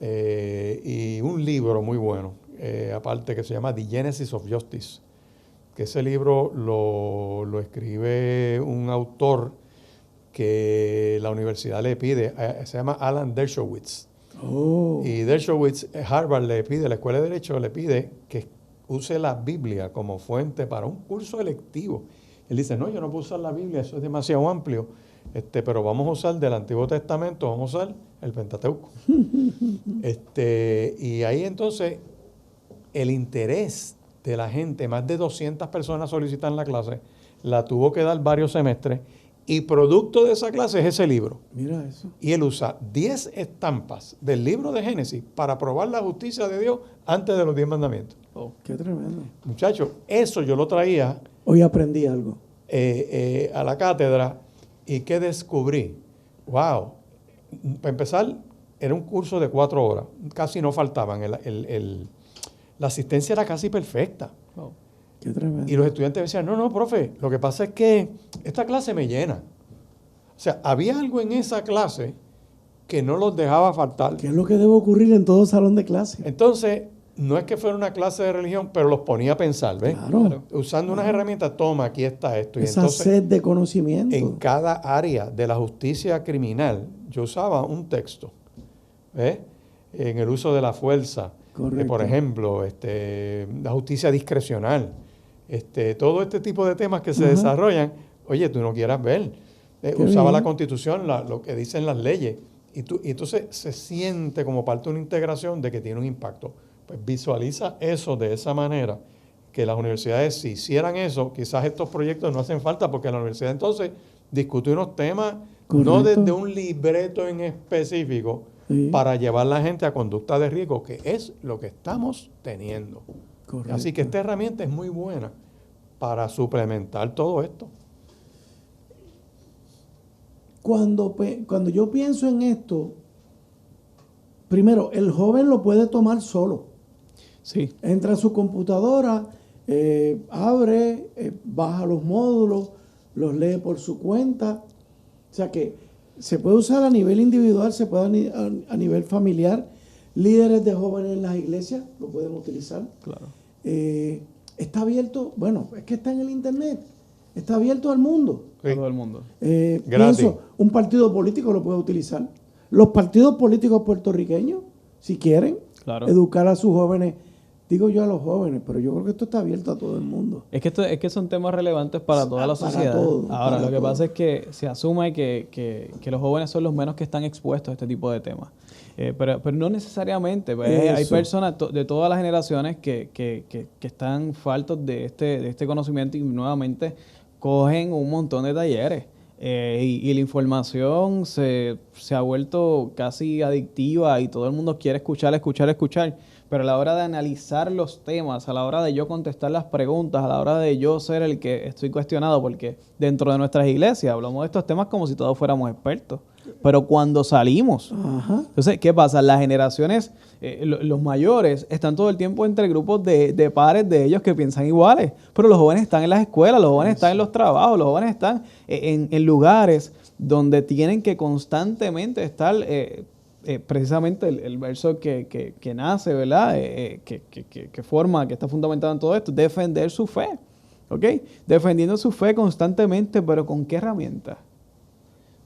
Y un libro muy bueno, aparte, que se llama The Genesis of Justice. Que ese libro lo escribe un autor que la universidad le pide, se llama Alan Dershowitz. Y Dershowitz, Harvard le pide, la Escuela de Derecho le pide que use la Biblia como fuente para un curso electivo. Él dice, no, yo no puedo usar la Biblia, eso es demasiado amplio, pero vamos a usar del Antiguo Testamento, vamos a usar el Pentateuco. Y ahí entonces el interés de la gente, más de 200 personas solicitan la clase, la tuvo que dar varios semestres y producto de esa clase es ese libro. Mira eso. Y él usa 10 estampas del libro de Génesis para probar la justicia de Dios antes de los 10 mandamientos. Qué tremendo. Muchachos, eso yo lo traía. Hoy aprendí algo. A la cátedra y ¿qué descubrí? ¡Wow! Para empezar, era un curso de 4 horas, casi no faltaban. La asistencia era casi perfecta. Qué tremendo. Y los estudiantes decían, no, profe, lo que pasa es que esta clase me llena. O sea, había algo en esa clase que no los dejaba faltar. ¿Qué es lo que debe ocurrir en todo salón de clase? Entonces, no es que fuera una clase de religión, pero los ponía a pensar, ¿ves? Claro. Usando unas herramientas, toma, aquí está esto. Y esa entonces, sed de conocimiento. En cada área de la justicia criminal, yo usaba un texto, ¿ves? En el uso de la fuerza. Por ejemplo, la justicia discrecional, todo este tipo de temas que se desarrollan, oye, tú no quieras ver. Usaba la Constitución, lo que dicen las leyes, y entonces se siente como parte de una integración de que tiene un impacto. Pues visualiza eso de esa manera, que las universidades, si hicieran eso, quizás estos proyectos no hacen falta, porque la universidad entonces discute unos temas, no desde un libreto en específico, para llevar a la gente a conducta de riesgo, que es lo que estamos teniendo. Correcto. Así que esta herramienta es muy buena para suplementar todo esto. Cuando yo pienso en esto, primero, el joven lo puede tomar solo. Sí. Entra a su computadora, Abre, baja los módulos, los lee por su cuenta. O sea que se puede usar a nivel individual, se puede a nivel familiar. Líderes de jóvenes en las iglesias lo pueden utilizar. Claro. Está abierto, bueno, es que está en el internet, está abierto al mundo. Sí. Todo el mundo. Pienso, un partido político lo puede utilizar. Los partidos políticos puertorriqueños, si quieren, Claro. educar a sus jóvenes, digo yo a los jóvenes, pero yo creo que esto está abierto a todo el mundo. Es que son temas relevantes para toda la Para sociedad. todo, Ahora, para lo que todo. pasa es que se asume que los jóvenes son los menos que están expuestos a este tipo de temas. Pero no necesariamente. Pues, hay Eso. personas de todas las generaciones que están faltos de este conocimiento y nuevamente cogen un montón de talleres. Y la información se ha vuelto casi adictiva y todo el mundo quiere escuchar. Pero a la hora de analizar los temas, a la hora de yo contestar las preguntas, a la hora de yo ser el que estoy cuestionado, porque dentro de nuestras iglesias hablamos de estos temas como si todos fuéramos expertos. Pero cuando salimos, Ajá. entonces, ¿qué pasa? Las generaciones, los mayores, están todo el tiempo entre grupos de pares de ellos que piensan iguales. Pero los jóvenes están en las escuelas, los jóvenes están en los trabajos, los jóvenes están en lugares donde tienen que constantemente estar... precisamente el verso que nace, ¿verdad? Que forma, que está fundamentado en todo esto, defender su fe, ¿ok? Defendiendo su fe constantemente, pero ¿con qué herramienta?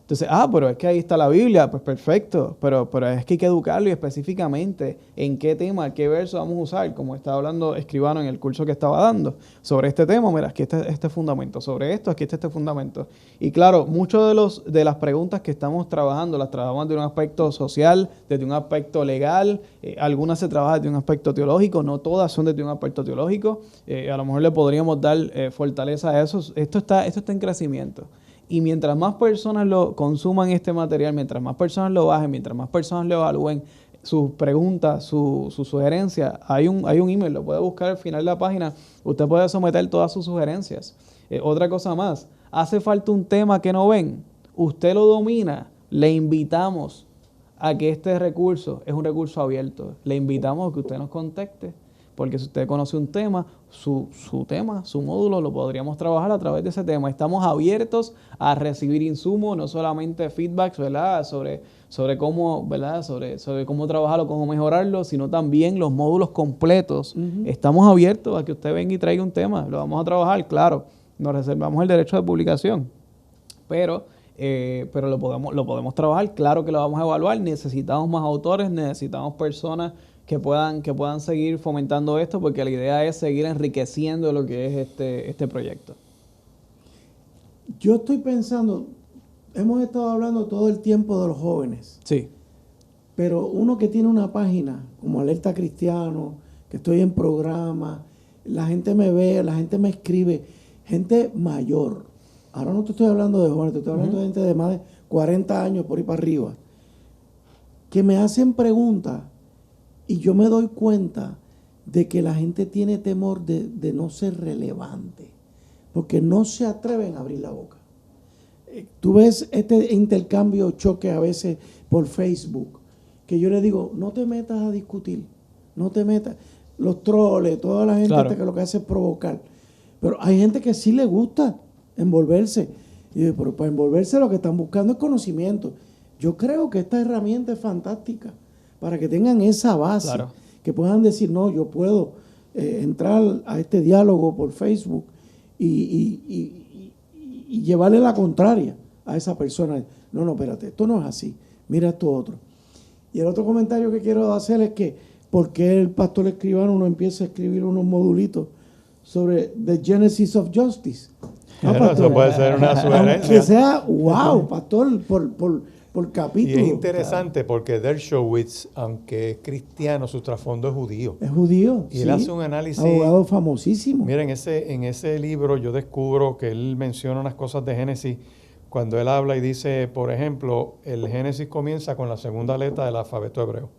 Entonces, pero es que ahí está la Biblia, pues perfecto, pero es que hay que educarlo y específicamente en qué tema, qué verso vamos a usar, como estaba hablando Escribano en el curso que estaba dando, sobre este tema, mira, aquí está este fundamento, sobre esto, aquí está este fundamento. Y claro, muchas de las preguntas que estamos trabajando, las trabajamos desde un aspecto social, desde un aspecto legal, algunas se trabajan desde un aspecto teológico, no todas son desde un aspecto teológico, a lo mejor le podríamos dar fortaleza a eso. Esto está en crecimiento. Y mientras más personas lo consuman este material, mientras más personas lo bajen, mientras más personas lo evalúen, sus preguntas, sus sugerencias, hay un email, lo puede buscar al final de la página, usted puede someter todas sus sugerencias. Otra cosa más, hace falta un tema que no ven, usted lo domina, le invitamos a que este recurso es un recurso abierto, le invitamos a que usted nos contacte, porque si usted conoce un tema, su tema, su módulo, lo podríamos trabajar a través de ese tema. Estamos abiertos a recibir insumos, no solamente feedbacks, ¿verdad? Sobre cómo, ¿verdad? Sobre cómo trabajarlo, cómo mejorarlo, sino también los módulos completos. Ujú. Estamos abiertos a que usted venga y traiga un tema. Lo vamos a trabajar, claro. Nos reservamos el derecho de publicación. Pero lo podemos trabajar, claro que lo vamos a evaluar. Necesitamos más autores, necesitamos personas que puedan seguir fomentando esto, porque la idea es seguir enriqueciendo lo que es este proyecto. Yo estoy pensando, hemos estado hablando todo el tiempo de los jóvenes, Sí, pero uno que tiene una página como Alerta Cristiano, que estoy en programa, la gente me ve, la gente me escribe, gente mayor. Ahora no te estoy hablando de jóvenes, te estoy hablando de gente de más de 40 años por ahí para arriba, que me hacen preguntas y yo me doy cuenta de que la gente tiene temor de no ser relevante, porque no se atreven a abrir la boca. Tú ves este intercambio, choque a veces por Facebook, que yo le digo, no te metas a discutir, no te metas. Los troles, toda la gente Claro. que lo que hace es provocar. Pero hay gente que sí le gusta envolverse. Y yo, pero para envolverse lo que están buscando es conocimiento. Yo creo que esta herramienta es fantástica para que tengan esa base, Claro. que puedan decir, no, yo puedo entrar a este diálogo por Facebook y llevarle la contraria a esa persona. No, espérate, esto no es así, mira esto otro. Y el otro comentario que quiero hacer es que, ¿por qué el pastor Escribano no empieza a escribir unos modulitos sobre The Genesis of Justice? Bueno, eso puede ser una sugerencia. Que sea, wow, pastor, por Y capítulo. es interesante porque Dershowitz, aunque es cristiano, su trasfondo es judío. Es judío. Y él hace un análisis. Abogado famosísimo. Mira, en ese libro yo descubro que él menciona unas cosas de Génesis cuando él habla y dice, por ejemplo, el Génesis comienza con la segunda letra del alfabeto hebreo.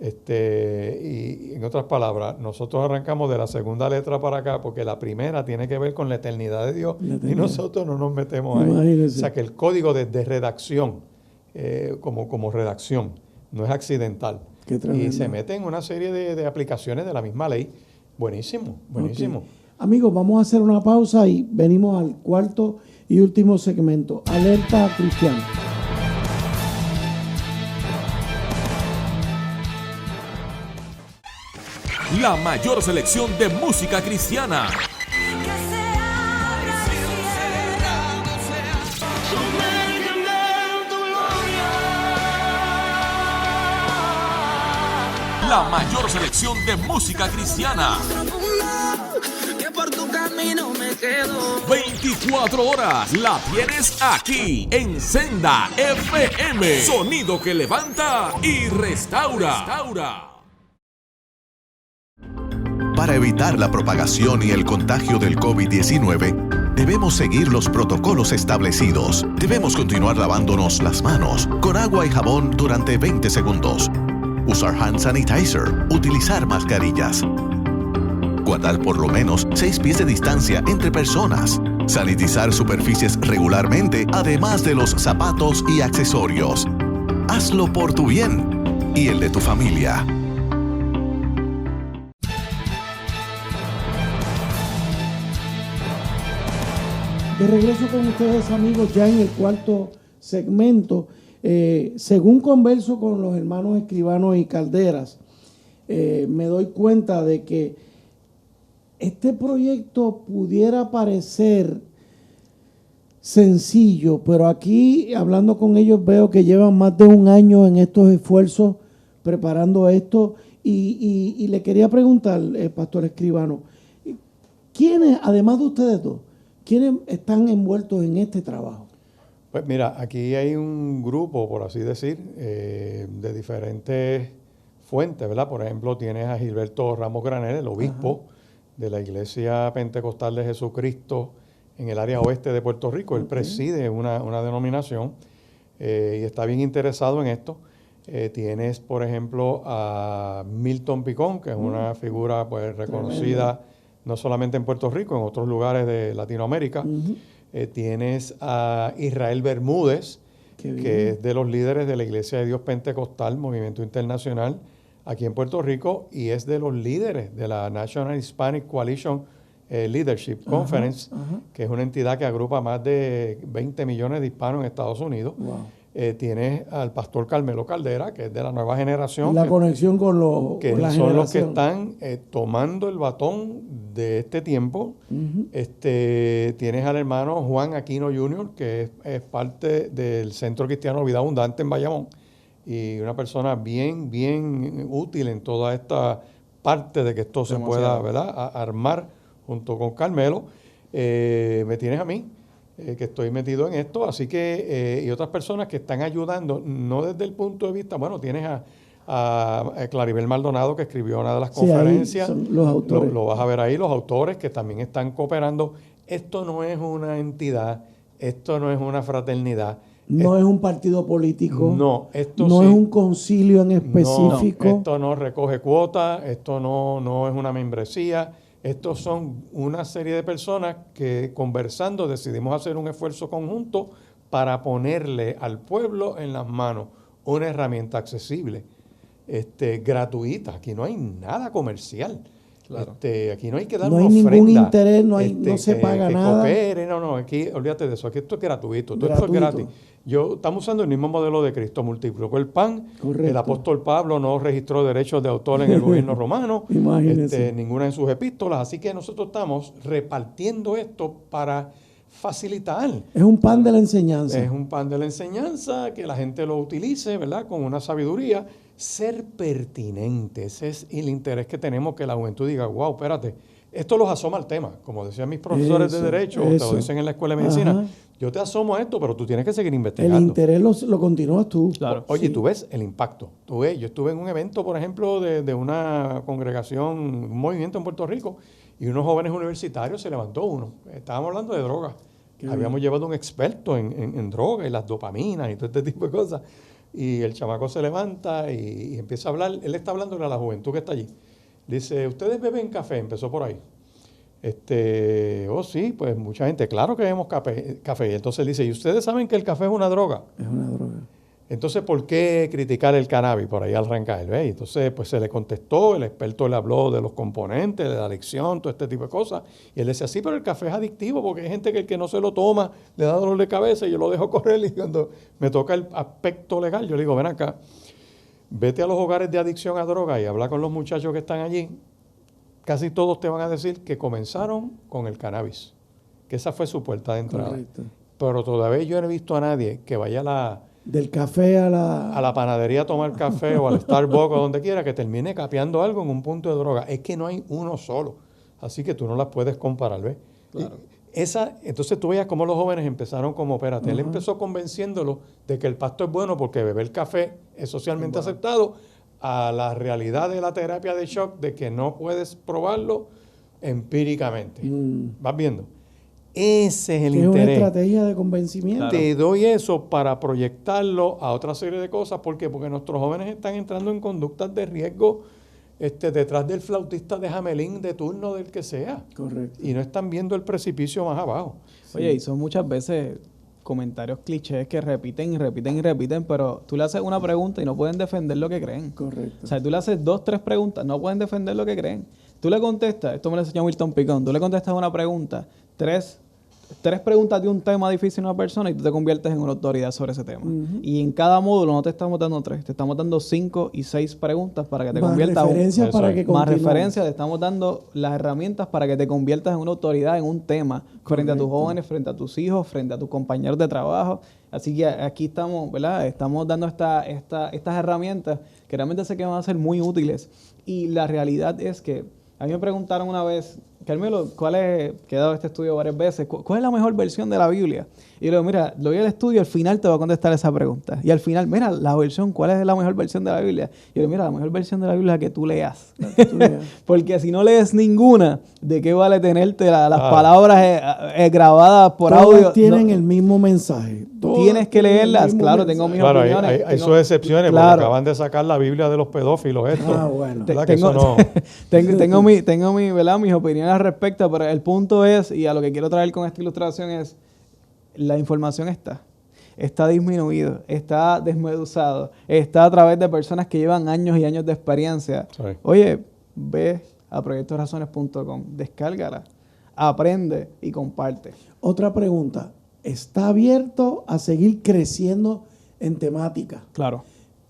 Y en otras palabras, nosotros arrancamos de la segunda letra para acá porque la primera tiene que ver con la eternidad de Dios y nosotros no nos metemos ahí. Imagínese. O sea que el código de redacción, como redacción, no es accidental. Qué tremendo. Y se mete en una serie de aplicaciones de la misma ley. Buenísimo, buenísimo. Ok. Amigos, vamos a hacer una pausa y venimos al cuarto y último segmento. Alerta cristiana. La mayor selección de música cristiana. La mayor selección de música cristiana. 24 horas la tienes aquí en Senda FM. Sonido que levanta y restaura. Para evitar la propagación y el contagio del COVID-19, debemos seguir los protocolos establecidos. Debemos continuar lavándonos las manos con agua y jabón durante 20 segundos. Usar hand sanitizer. Utilizar mascarillas. Guardar por lo menos 6 pies de distancia entre personas. Sanitizar superficies regularmente, además de los zapatos y accesorios. Hazlo por tu bien y el de tu familia. De regreso con ustedes, amigos, ya en el cuarto segmento. Según converso con los hermanos Escribano y Calderas, me doy cuenta de que este proyecto pudiera parecer sencillo, pero aquí, hablando con ellos, veo que llevan más de un año en estos esfuerzos preparando esto. Y le quería preguntar, Pastor Escribano, ¿quiénes, además de ustedes dos, quiénes están envueltos en este trabajo? Pues mira, aquí hay un grupo, por así decir, de diferentes fuentes, ¿verdad? Por ejemplo, tienes a Gilberto Ramos Granel, el obispo de la Iglesia Pentecostal de Jesucristo en el área oeste de Puerto Rico. Él preside una denominación y está bien interesado en esto. Tienes, por ejemplo, a Milton Picón, que es una figura pues reconocida no solamente en Puerto Rico, en otros lugares de Latinoamérica. Tienes a Israel Bermúdez, que es de los líderes de la Iglesia de Dios Pentecostal, Movimiento Internacional, aquí en Puerto Rico, y es de los líderes de la National Hispanic Coalition Leadership Conference, que es una entidad que agrupa más de 20 millones de hispanos en Estados Unidos. Wow. Tienes al pastor Carmelo Caldera, que es de la nueva generación. La conexión con los que con la son los que generación. están tomando el batón de este tiempo. Tienes al hermano Juan Aquino Jr., que es parte del Centro Cristiano Vida Abundante en Bayamón, y una persona bien, bien útil en toda esta parte de que esto se pueda, ¿verdad?, armar junto con Carmelo. Me tienes a mí, que estoy metido en esto, así que, y otras personas que están ayudando, no desde el punto de vista, bueno, tienes a Claribel Maldonado, que escribió una de las conferencias. Ahí son los autores. Lo vas a ver ahí, los autores que también están cooperando. Esto no es una entidad, esto no es una fraternidad. No es un partido político. No, esto no sí, es un concilio en específico. No, esto no recoge cuotas, esto no es una membresía. Estos son una serie de personas que, conversando, decidimos hacer un esfuerzo conjunto para ponerle al pueblo en las manos una herramienta accesible, gratuita. Aquí no hay nada comercial. Claro. Aquí no hay que dar una ofrenda. No hay ningún interés, no se paga nada. Coopere, no, aquí olvídate de eso. Aquí esto es gratuito, todo esto es gratis. Estamos usando el mismo modelo de Cristo, multiplicó el pan. Correcto. El apóstol Pablo no registró derechos de autor en el gobierno romano, ninguna en sus epístolas, así que nosotros estamos repartiendo esto para facilitar. Es un pan de la enseñanza. Es un pan de la enseñanza, que la gente lo utilice, ¿verdad?, con una sabiduría. Ser pertinente, ese es el interés que tenemos, que la juventud diga, wow, espérate, esto los asoma al tema, como decían mis profesores de Derecho, te lo dicen en la Escuela de Medicina, yo te asomo a esto, pero tú tienes que seguir investigando. El interés lo continúas tú. Claro. Oye, tú ves el impacto. Yo estuve en un evento, por ejemplo, de una congregación, un movimiento en Puerto Rico, y unos jóvenes universitarios, se levantó uno. Estábamos hablando de drogas. Habíamos llevado un experto en drogas y las dopaminas y todo este tipo de cosas. Y el chamaco se levanta y empieza a hablar. Él está hablando a la juventud que está allí. Dice, ¿ustedes beben café? Empezó por ahí. Sí, pues mucha gente. Claro que bebemos café. Entonces él dice, ¿y ustedes saben que el café es una droga? Es una droga. Entonces, ¿por qué criticar el cannabis? Por ahí arranca él, ¿ves? Entonces, pues se le contestó, el experto le habló de los componentes, de la adicción, todo este tipo de cosas. Y él decía, sí, pero el café es adictivo porque hay gente que el que no se lo toma le da dolor de cabeza y yo lo dejo correr. Y cuando me toca el aspecto legal, yo le digo, ven acá, vete a los hogares de adicción a droga y habla con los muchachos que están allí. Casi todos te van a decir que comenzaron con el cannabis, que esa fue su puerta de entrada. Correcto. Pero todavía yo no he visto a nadie que vaya Del café a la panadería a tomar café o al Starbucks o donde quiera que termine capeando algo en un punto de droga. Es que no hay uno solo. Así que tú no las puedes comparar, ¿ves? Claro. Entonces tú veías cómo los jóvenes empezaron como, espérate, él empezó convenciéndolo de que el pasto es bueno porque beber café es socialmente aceptado, a la realidad de la terapia de shock de que no puedes probarlo empíricamente. ¿Vas viendo? Ese es el que es una interés. estrategia de convencimiento. Claro. Te doy eso para proyectarlo a otra serie de cosas. ¿Por qué? Porque nuestros jóvenes están entrando en conductas de riesgo detrás del flautista de Jamelín de turno, del que sea. Correcto. Y no están viendo el precipicio más abajo. Oye, y son muchas veces comentarios clichés que repiten y repiten y repiten, pero tú le haces una pregunta y no pueden defender lo que creen. Correcto. O sea, tú le haces 2, 3 preguntas, no pueden defender lo que creen. Tú le contestas, esto me lo enseñó Milton Picón, tú le contestas una pregunta, tres preguntas de un tema difícil a una persona y tú te conviertes en una autoridad sobre ese tema. Y en cada módulo no te estamos dando 3, te estamos dando 5 y 6 preguntas para que te Más conviertas referencias para que más continúes. referencias, te estamos dando las herramientas para que te conviertas en una autoridad en un tema frente a tus jóvenes, frente a tus hijos, frente a tus compañeros de trabajo. Así que aquí estamos, ¿verdad? Estamos dando estas herramientas que realmente sé que van a ser muy útiles. Y la realidad es que a mí me preguntaron una vez, Carmelo, que he dado este estudio varias veces, ¿cuál es la mejor versión de la Biblia? Y yo le digo, mira, lo vi al estudio, al final te voy a contestar esa pregunta. Y al final, mira, la versión, ¿cuál es la mejor versión de la Biblia? Y yo le digo, mira, la mejor versión de la Biblia es la que tú leas. Porque si no lees ninguna, ¿de qué vale tenerte las palabras grabadas por Todas audio? tienen No, el mismo mensaje. Todas tienes que tienen el leerlas. mismo Claro, mensaje. tengo mis Claro, opiniones. hay sus excepciones, Claro. porque acaban de sacar la Biblia de los pedófilos, esto. Ah, bueno. ¿Verdad que eso no? tengo ¿verdad? Mis opiniones al respecto, pero el punto es, y a lo que quiero traer con esta ilustración es, la información está disminuido, está desmeduzado, está a través de personas que llevan años y años de experiencia. Sí. Oye, ve a proyectorazones.com, descárgala, aprende y comparte. Otra pregunta. ¿Está abierto a seguir creciendo en temática? Claro.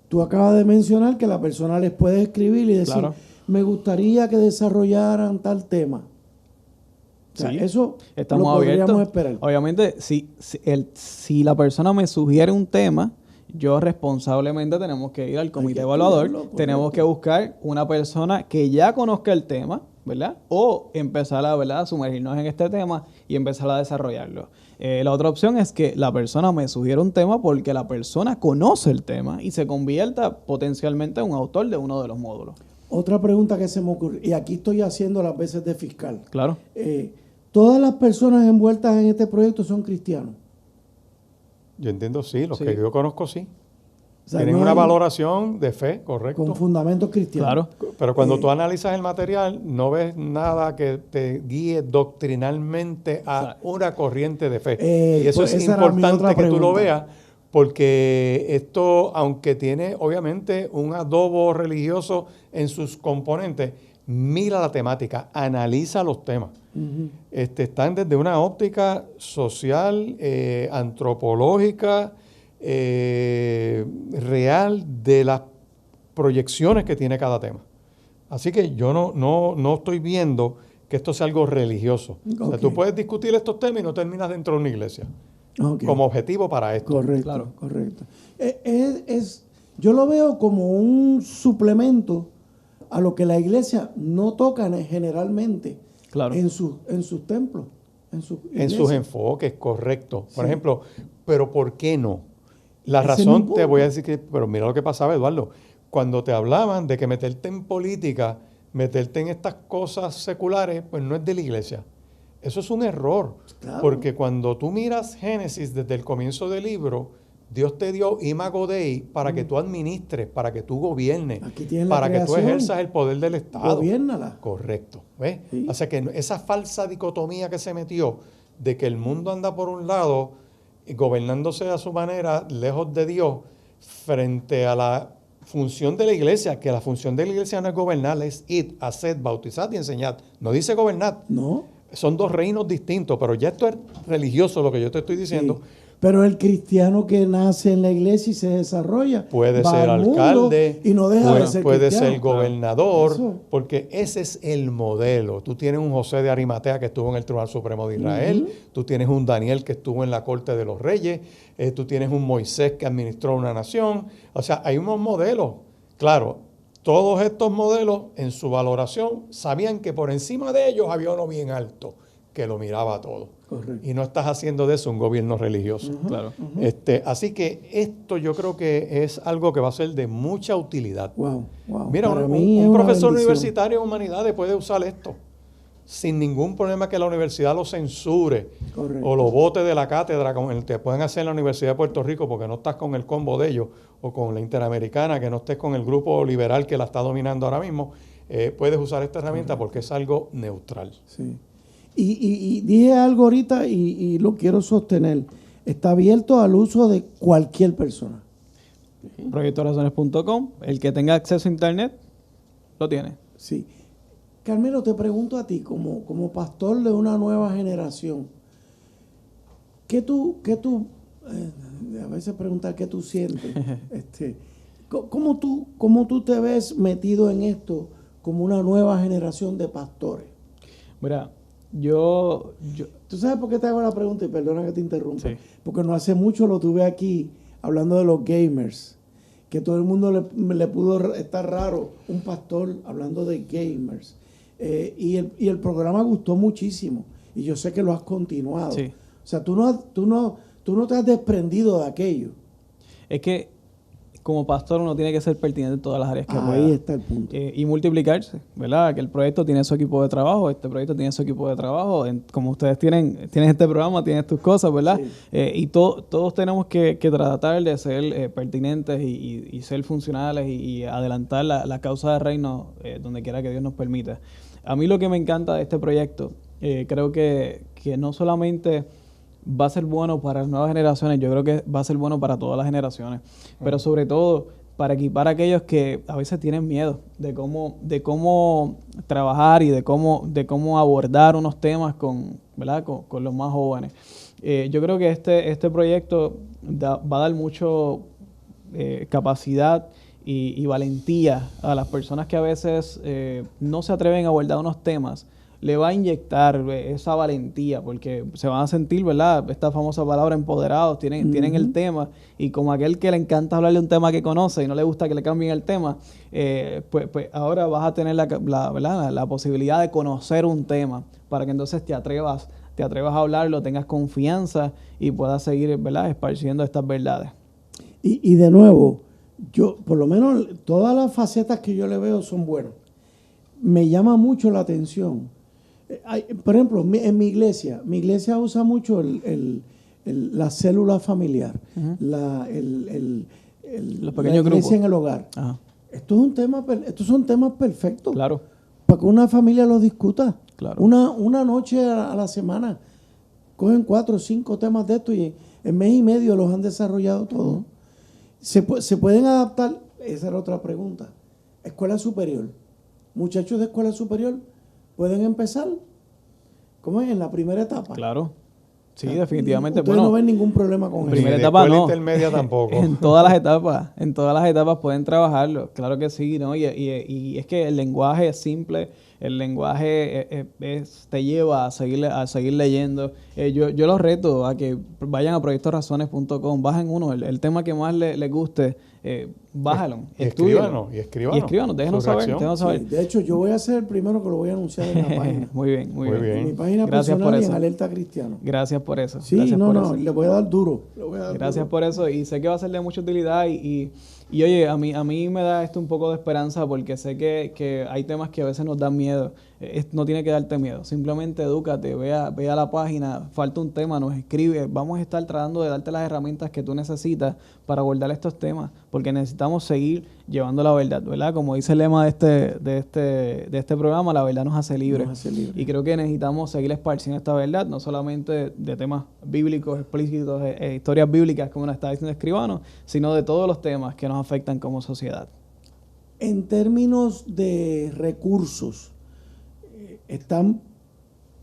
Tú acabas de mencionar que la persona les puede escribir y decir, Claro. me gustaría que desarrollaran tal tema. O sea, Sí, eso estamos lo podríamos abiertos. esperar. Obviamente, si la persona me sugiere un tema, yo responsablemente tenemos que ir al comité que evaluador, estudiarlo, tenemos correcto. que buscar una persona que ya conozca el tema, ¿verdad? O empezar a sumergirnos en este tema y empezar a desarrollarlo. La otra opción es que la persona me sugiera un tema porque la persona conoce el tema y se convierta potencialmente en un autor de uno de los módulos. Otra pregunta que se me ocurre, y aquí estoy haciendo las veces de fiscal. Claro. ¿Todas las personas envueltas en este proyecto son cristianos? Yo entiendo, sí, los Sí. que yo conozco, sí. O sea, Tienen no una hay- valoración de fe, correcto. con fundamentos cristianos. Claro. Pero cuando tú analizas el material, no ves nada que te guíe doctrinalmente a Exacto. una corriente de fe. y eso pues es esa era mi importante otra que tú lo pregunta. veas, porque esto, aunque tiene obviamente un adobo religioso en sus componentes, mira la temática, analiza los temas. Están desde una óptica social, antropológica, real de las proyecciones que tiene cada tema. Así que yo no estoy viendo que esto sea algo religioso. O sea, Ok. tú puedes discutir estos temas y no terminas dentro de una iglesia Ok. como objetivo para esto. Correcto, Claro. correcto. Yo lo veo como un suplemento a lo que la iglesia no toca generalmente Claro. en sus templos, en sus En sus iglesias. enfoques, correcto. Por Sí. ejemplo, pero ¿por qué no? La Ese es mi razón, te punto. voy a decir que, pero mira lo que pasaba, Eduardo. Cuando te hablaban de que meterte en política, meterte en estas cosas seculares, pues no es de la iglesia. Eso es un error. Claro. Porque cuando tú miras Génesis desde el comienzo del libro, Dios te dio imago Dei para que tú administres, para que tú gobiernes, Aquí tienes la para que tú creación. ejerzas el poder del Estado. Gobiérnala. Correcto. ¿Ves? Sí. O sea que esa falsa dicotomía que se metió de que el mundo anda por un lado, gobernándose a su manera, lejos de Dios, frente a la función de la iglesia, que la función de la iglesia no es gobernar, es id, haced, bautizad y enseñad. No dice gobernar. No. Son dos reinos distintos, pero ya esto es religioso lo que yo te estoy diciendo. Sí. Pero el cristiano que nace en la iglesia y se desarrolla Puede va ser al mundo alcalde, y no deja de ser puede cristiano. ser gobernador, Eso. porque ese es el modelo. Tú tienes un José de Arimatea que estuvo en el Tribunal Supremo de Israel, tú tienes un Daniel que estuvo en la Corte de los Reyes, tú tienes un Moisés que administró una nación. O sea, hay unos modelos. Claro, todos estos modelos en su valoración sabían que por encima de ellos había uno bien alto que lo miraba todo. Correcto. Y no estás haciendo de eso un gobierno religioso. Claro. Así que esto yo creo que es algo que va a ser de mucha utilidad. Wow, wow. Mira, Para un mí es una profesor bendición. universitario en humanidades puede usar esto sin ningún problema que la universidad lo censure Correcto. o lo bote de la cátedra, como te pueden hacer en la Universidad de Puerto Rico porque no estás con el combo de ellos, o con la Interamericana, que no estés con el grupo liberal que la está dominando ahora mismo. Puedes usar esta herramienta porque es algo neutral. Sí. Y dije algo ahorita y lo quiero sostener. Está abierto al uso de cualquier persona. Proyectorazones.com. El que tenga acceso a internet lo tiene. Sí. Carmelo, te pregunto a ti, como pastor de una nueva generación, a veces preguntar qué tú sientes, ¿cómo tú te ves metido en esto como una nueva generación de pastores? Mira, yo ¿Tú sabes por qué te hago la pregunta? Y perdona que te interrumpa. Sí. Porque no hace mucho lo tuve aquí hablando de los gamers. Que todo el mundo le pudo estar raro un pastor hablando de gamers. Y el programa gustó muchísimo. Y yo sé que lo has continuado. Sí. O sea, tú no te has desprendido de aquello. es que como pastor uno tiene que ser pertinente en todas las áreas que pueda. Ahí está el punto. Y multiplicarse, ¿verdad? Que el proyecto tiene su equipo de trabajo, este proyecto tiene su equipo de trabajo, como ustedes tienen este programa, tienen tus cosas, ¿verdad? Sí. Y todos tenemos que tratar de ser pertinentes y ser funcionales y adelantar la causa del reino donde quiera que Dios nos permita. A mí lo que me encanta de este proyecto, creo que no solamente va a ser bueno para las nuevas generaciones, yo creo que va a ser bueno para todas las generaciones, pero sobre todo para equipar a aquellos que a veces tienen miedo de cómo trabajar y de cómo abordar unos temas ¿verdad? Con los más jóvenes. Yo creo que este proyecto va a dar mucho capacidad y valentía a las personas que a veces no se atreven a abordar unos temas. Le va a inyectar esa valentía porque se van a sentir, ¿verdad? Esta famosa palabra empoderados, tienen el tema y como aquel que le encanta hablar de un tema que conoce y no le gusta que le cambien el tema, pues ahora vas a tener la posibilidad de conocer un tema para que entonces te atrevas a hablarlo, tengas confianza y puedas seguir, ¿verdad? Esparciendo estas verdades. Y de nuevo, yo, por lo menos, todas las facetas que yo le veo son buenas. Me llama mucho la atención. Por ejemplo, en mi iglesia usa mucho la célula familiar, Los la pequeños iglesia grupos en el hogar. Ajá. Estos son temas perfectos Claro, para que una familia los discuta. Claro. Una noche a la semana cogen 4 o 5 temas de esto y en mes y medio los han desarrollado todos. ¿Se pueden adaptar? Esa era otra pregunta. Escuela superior. Muchachos de escuela superior pueden empezar, ¿cómo es? En la primera etapa. claro. Sí, definitivamente. Ustedes no ven ningún problema con eso. Primera Ni de etapa escuela no. intermedia tampoco. En todas las etapas pueden trabajarlo, claro que sí, ¿no? Y es que el lenguaje es simple, el lenguaje te lleva a seguir leyendo. Yo los reto a que vayan a proyectorazones.com, bajen uno, el tema que más les guste, bájalo, Escríbanos, déjenos su saber. reacción. Sí, de hecho, yo voy a ser el primero que lo voy a anunciar en la página. Muy bien. En mi página Gracias personal por y en eso. Alerta Cristiano. Gracias por eso. Sí, Gracias por eso. le voy a dar duro. Gracias por eso y sé que va a ser de mucha utilidad y Y oye, a mí me da esto un poco de esperanza porque sé que hay temas que a veces nos dan miedo. No tiene que darte miedo. Simplemente edúcate, ve a la página, falta un tema, nos escribe. Vamos a estar tratando de darte las herramientas que tú necesitas para abordar estos temas, porque necesitamos seguir llevando la verdad, ¿verdad? Como dice el lema de este programa, la verdad nos hace libres. Y creo que necesitamos seguir esparciendo esta verdad, no solamente de temas bíblicos explícitos, historias bíblicas, como nos está diciendo Escribano, sino de todos los temas que nos afectan como sociedad. En términos de recursos, ¿están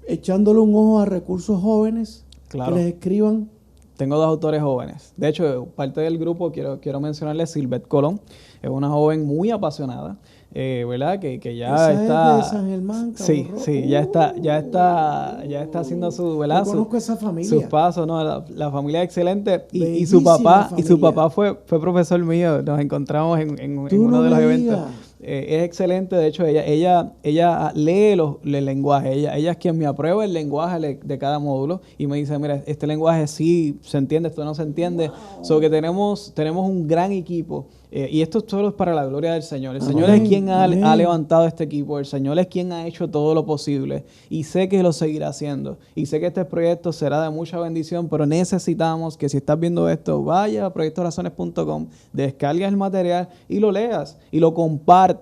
echándole un ojo a recursos jóvenes Claro. que les escriban? Tengo 2 autores jóvenes. De hecho, parte del grupo, quiero mencionarle Silvet Colón. Es una joven muy apasionada, ¿verdad? Que ya Esa está... es de San Germán, Cabo Sí, Rojo. sí, ya está haciendo su, ¿verdad? Yo conozco esa familia. Sus pasos, ¿no? La familia es excelente. Y Bellísima su papá, familia. fue profesor mío. Nos encontramos en Tú uno no de los me eventos. digas. Es excelente, de hecho ella lee el lenguaje, ella es quien me aprueba el lenguaje de cada módulo y me dice, mira, este lenguaje sí se entiende, esto no se entiende. So que tenemos un gran equipo y esto solo es para la gloria del Señor. El Señor es quien ha levantado este equipo, el Señor es quien ha hecho todo lo posible y sé que lo seguirá haciendo y sé que este proyecto será de mucha bendición, pero necesitamos que si estás viendo esto, vaya a proyectorazones.com, descargas el material y lo leas y lo compartas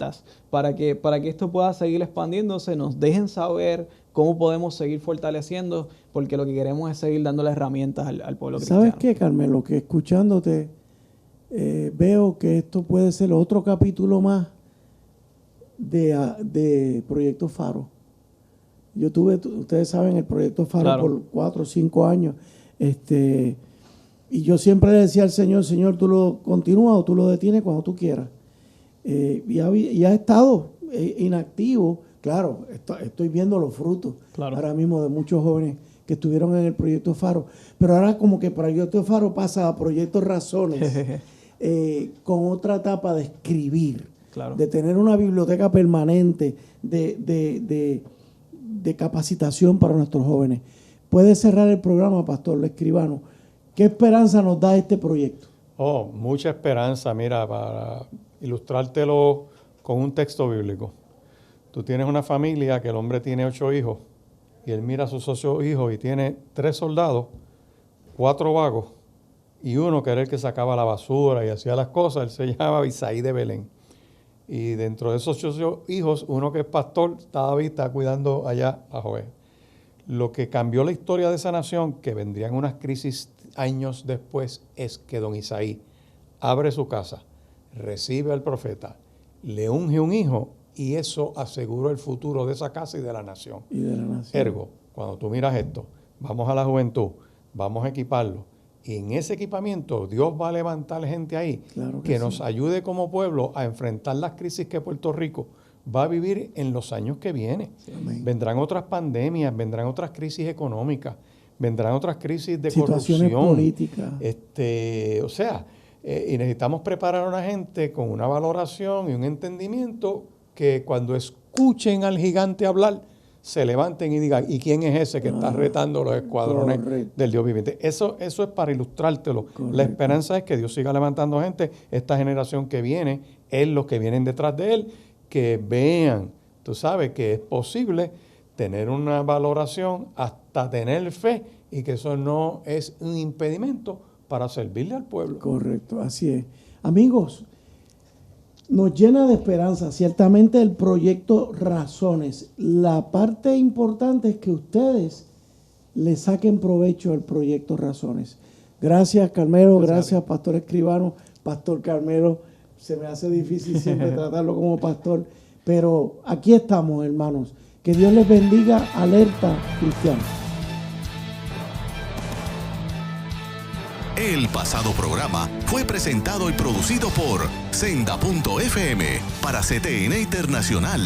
para que esto pueda seguir expandiéndose, nos dejen saber cómo podemos seguir fortaleciendo, porque lo que queremos es seguir dándole herramientas al pueblo cristiano. ¿Sabes qué, Carmelo? Que escuchándote veo que esto puede ser otro capítulo más de Proyecto Faro. Yo tuve, ustedes saben, el Proyecto Faro Claro. por 4 o 5 años. Y yo siempre le decía al Señor, tú lo continúas o tú lo detienes cuando tú quieras. Y ha estado inactivo. Claro, estoy viendo los frutos ahora mismo de muchos jóvenes que estuvieron en el Proyecto Faro. Pero ahora como que Proyecto Faro pasa a Proyecto Razones con otra etapa de escribir, de tener una biblioteca permanente de capacitación para nuestros jóvenes. Puede cerrar el programa, Pastor Escribano. ¿Qué esperanza nos da este proyecto? Oh, mucha esperanza. Mira, para ilustrártelo con un texto bíblico. Tú tienes una familia que el hombre tiene 8 hijos y él mira a sus 8 hijos y tiene 3 soldados, 4 vagos y uno que era el que sacaba la basura y hacía las cosas. Él se llamaba Isaí de Belén. Y dentro de esos 8 hijos, uno que es pastor, David está cuidando allá a Joé. Lo que cambió la historia de esa nación, que vendrían unas crisis años después, es que don Isaí abre su casa, recibe al profeta, le unge un hijo y eso aseguró el futuro de esa casa y de la nación. Ergo, cuando tú miras esto, vamos a la juventud, vamos a equiparlo. Y en ese equipamiento Dios va a levantar gente ahí que nos ayude como pueblo a enfrentar las crisis que Puerto Rico va a vivir en los años que vienen. Vendrán otras pandemias, vendrán otras crisis económicas, vendrán otras crisis de situaciones corrupción. políticas. Y necesitamos preparar a una gente con una valoración y un entendimiento que cuando escuchen al gigante hablar, se levanten y digan, ¿y quién es ese que está retando los escuadrones del Dios viviente? Eso es para ilustrártelo. La esperanza es que Dios siga levantando gente, esta generación que viene, los que vienen detrás de él, que vean, tú sabes, que es posible tener una valoración hasta tener fe y que eso no es un impedimento para servirle al pueblo. Correcto, así es. Amigos, nos llena de esperanza, ciertamente el proyecto Razones. La parte importante es que ustedes le saquen provecho al proyecto Razones. Gracias, Carmelo, gracias, Pastor Escribano. Pastor Carmelo, se me hace difícil siempre tratarlo como pastor, pero aquí estamos, hermanos. Que Dios les bendiga. Alerta Cristiana. El pasado programa fue presentado y producido por Senda.fm para CTN Internacional.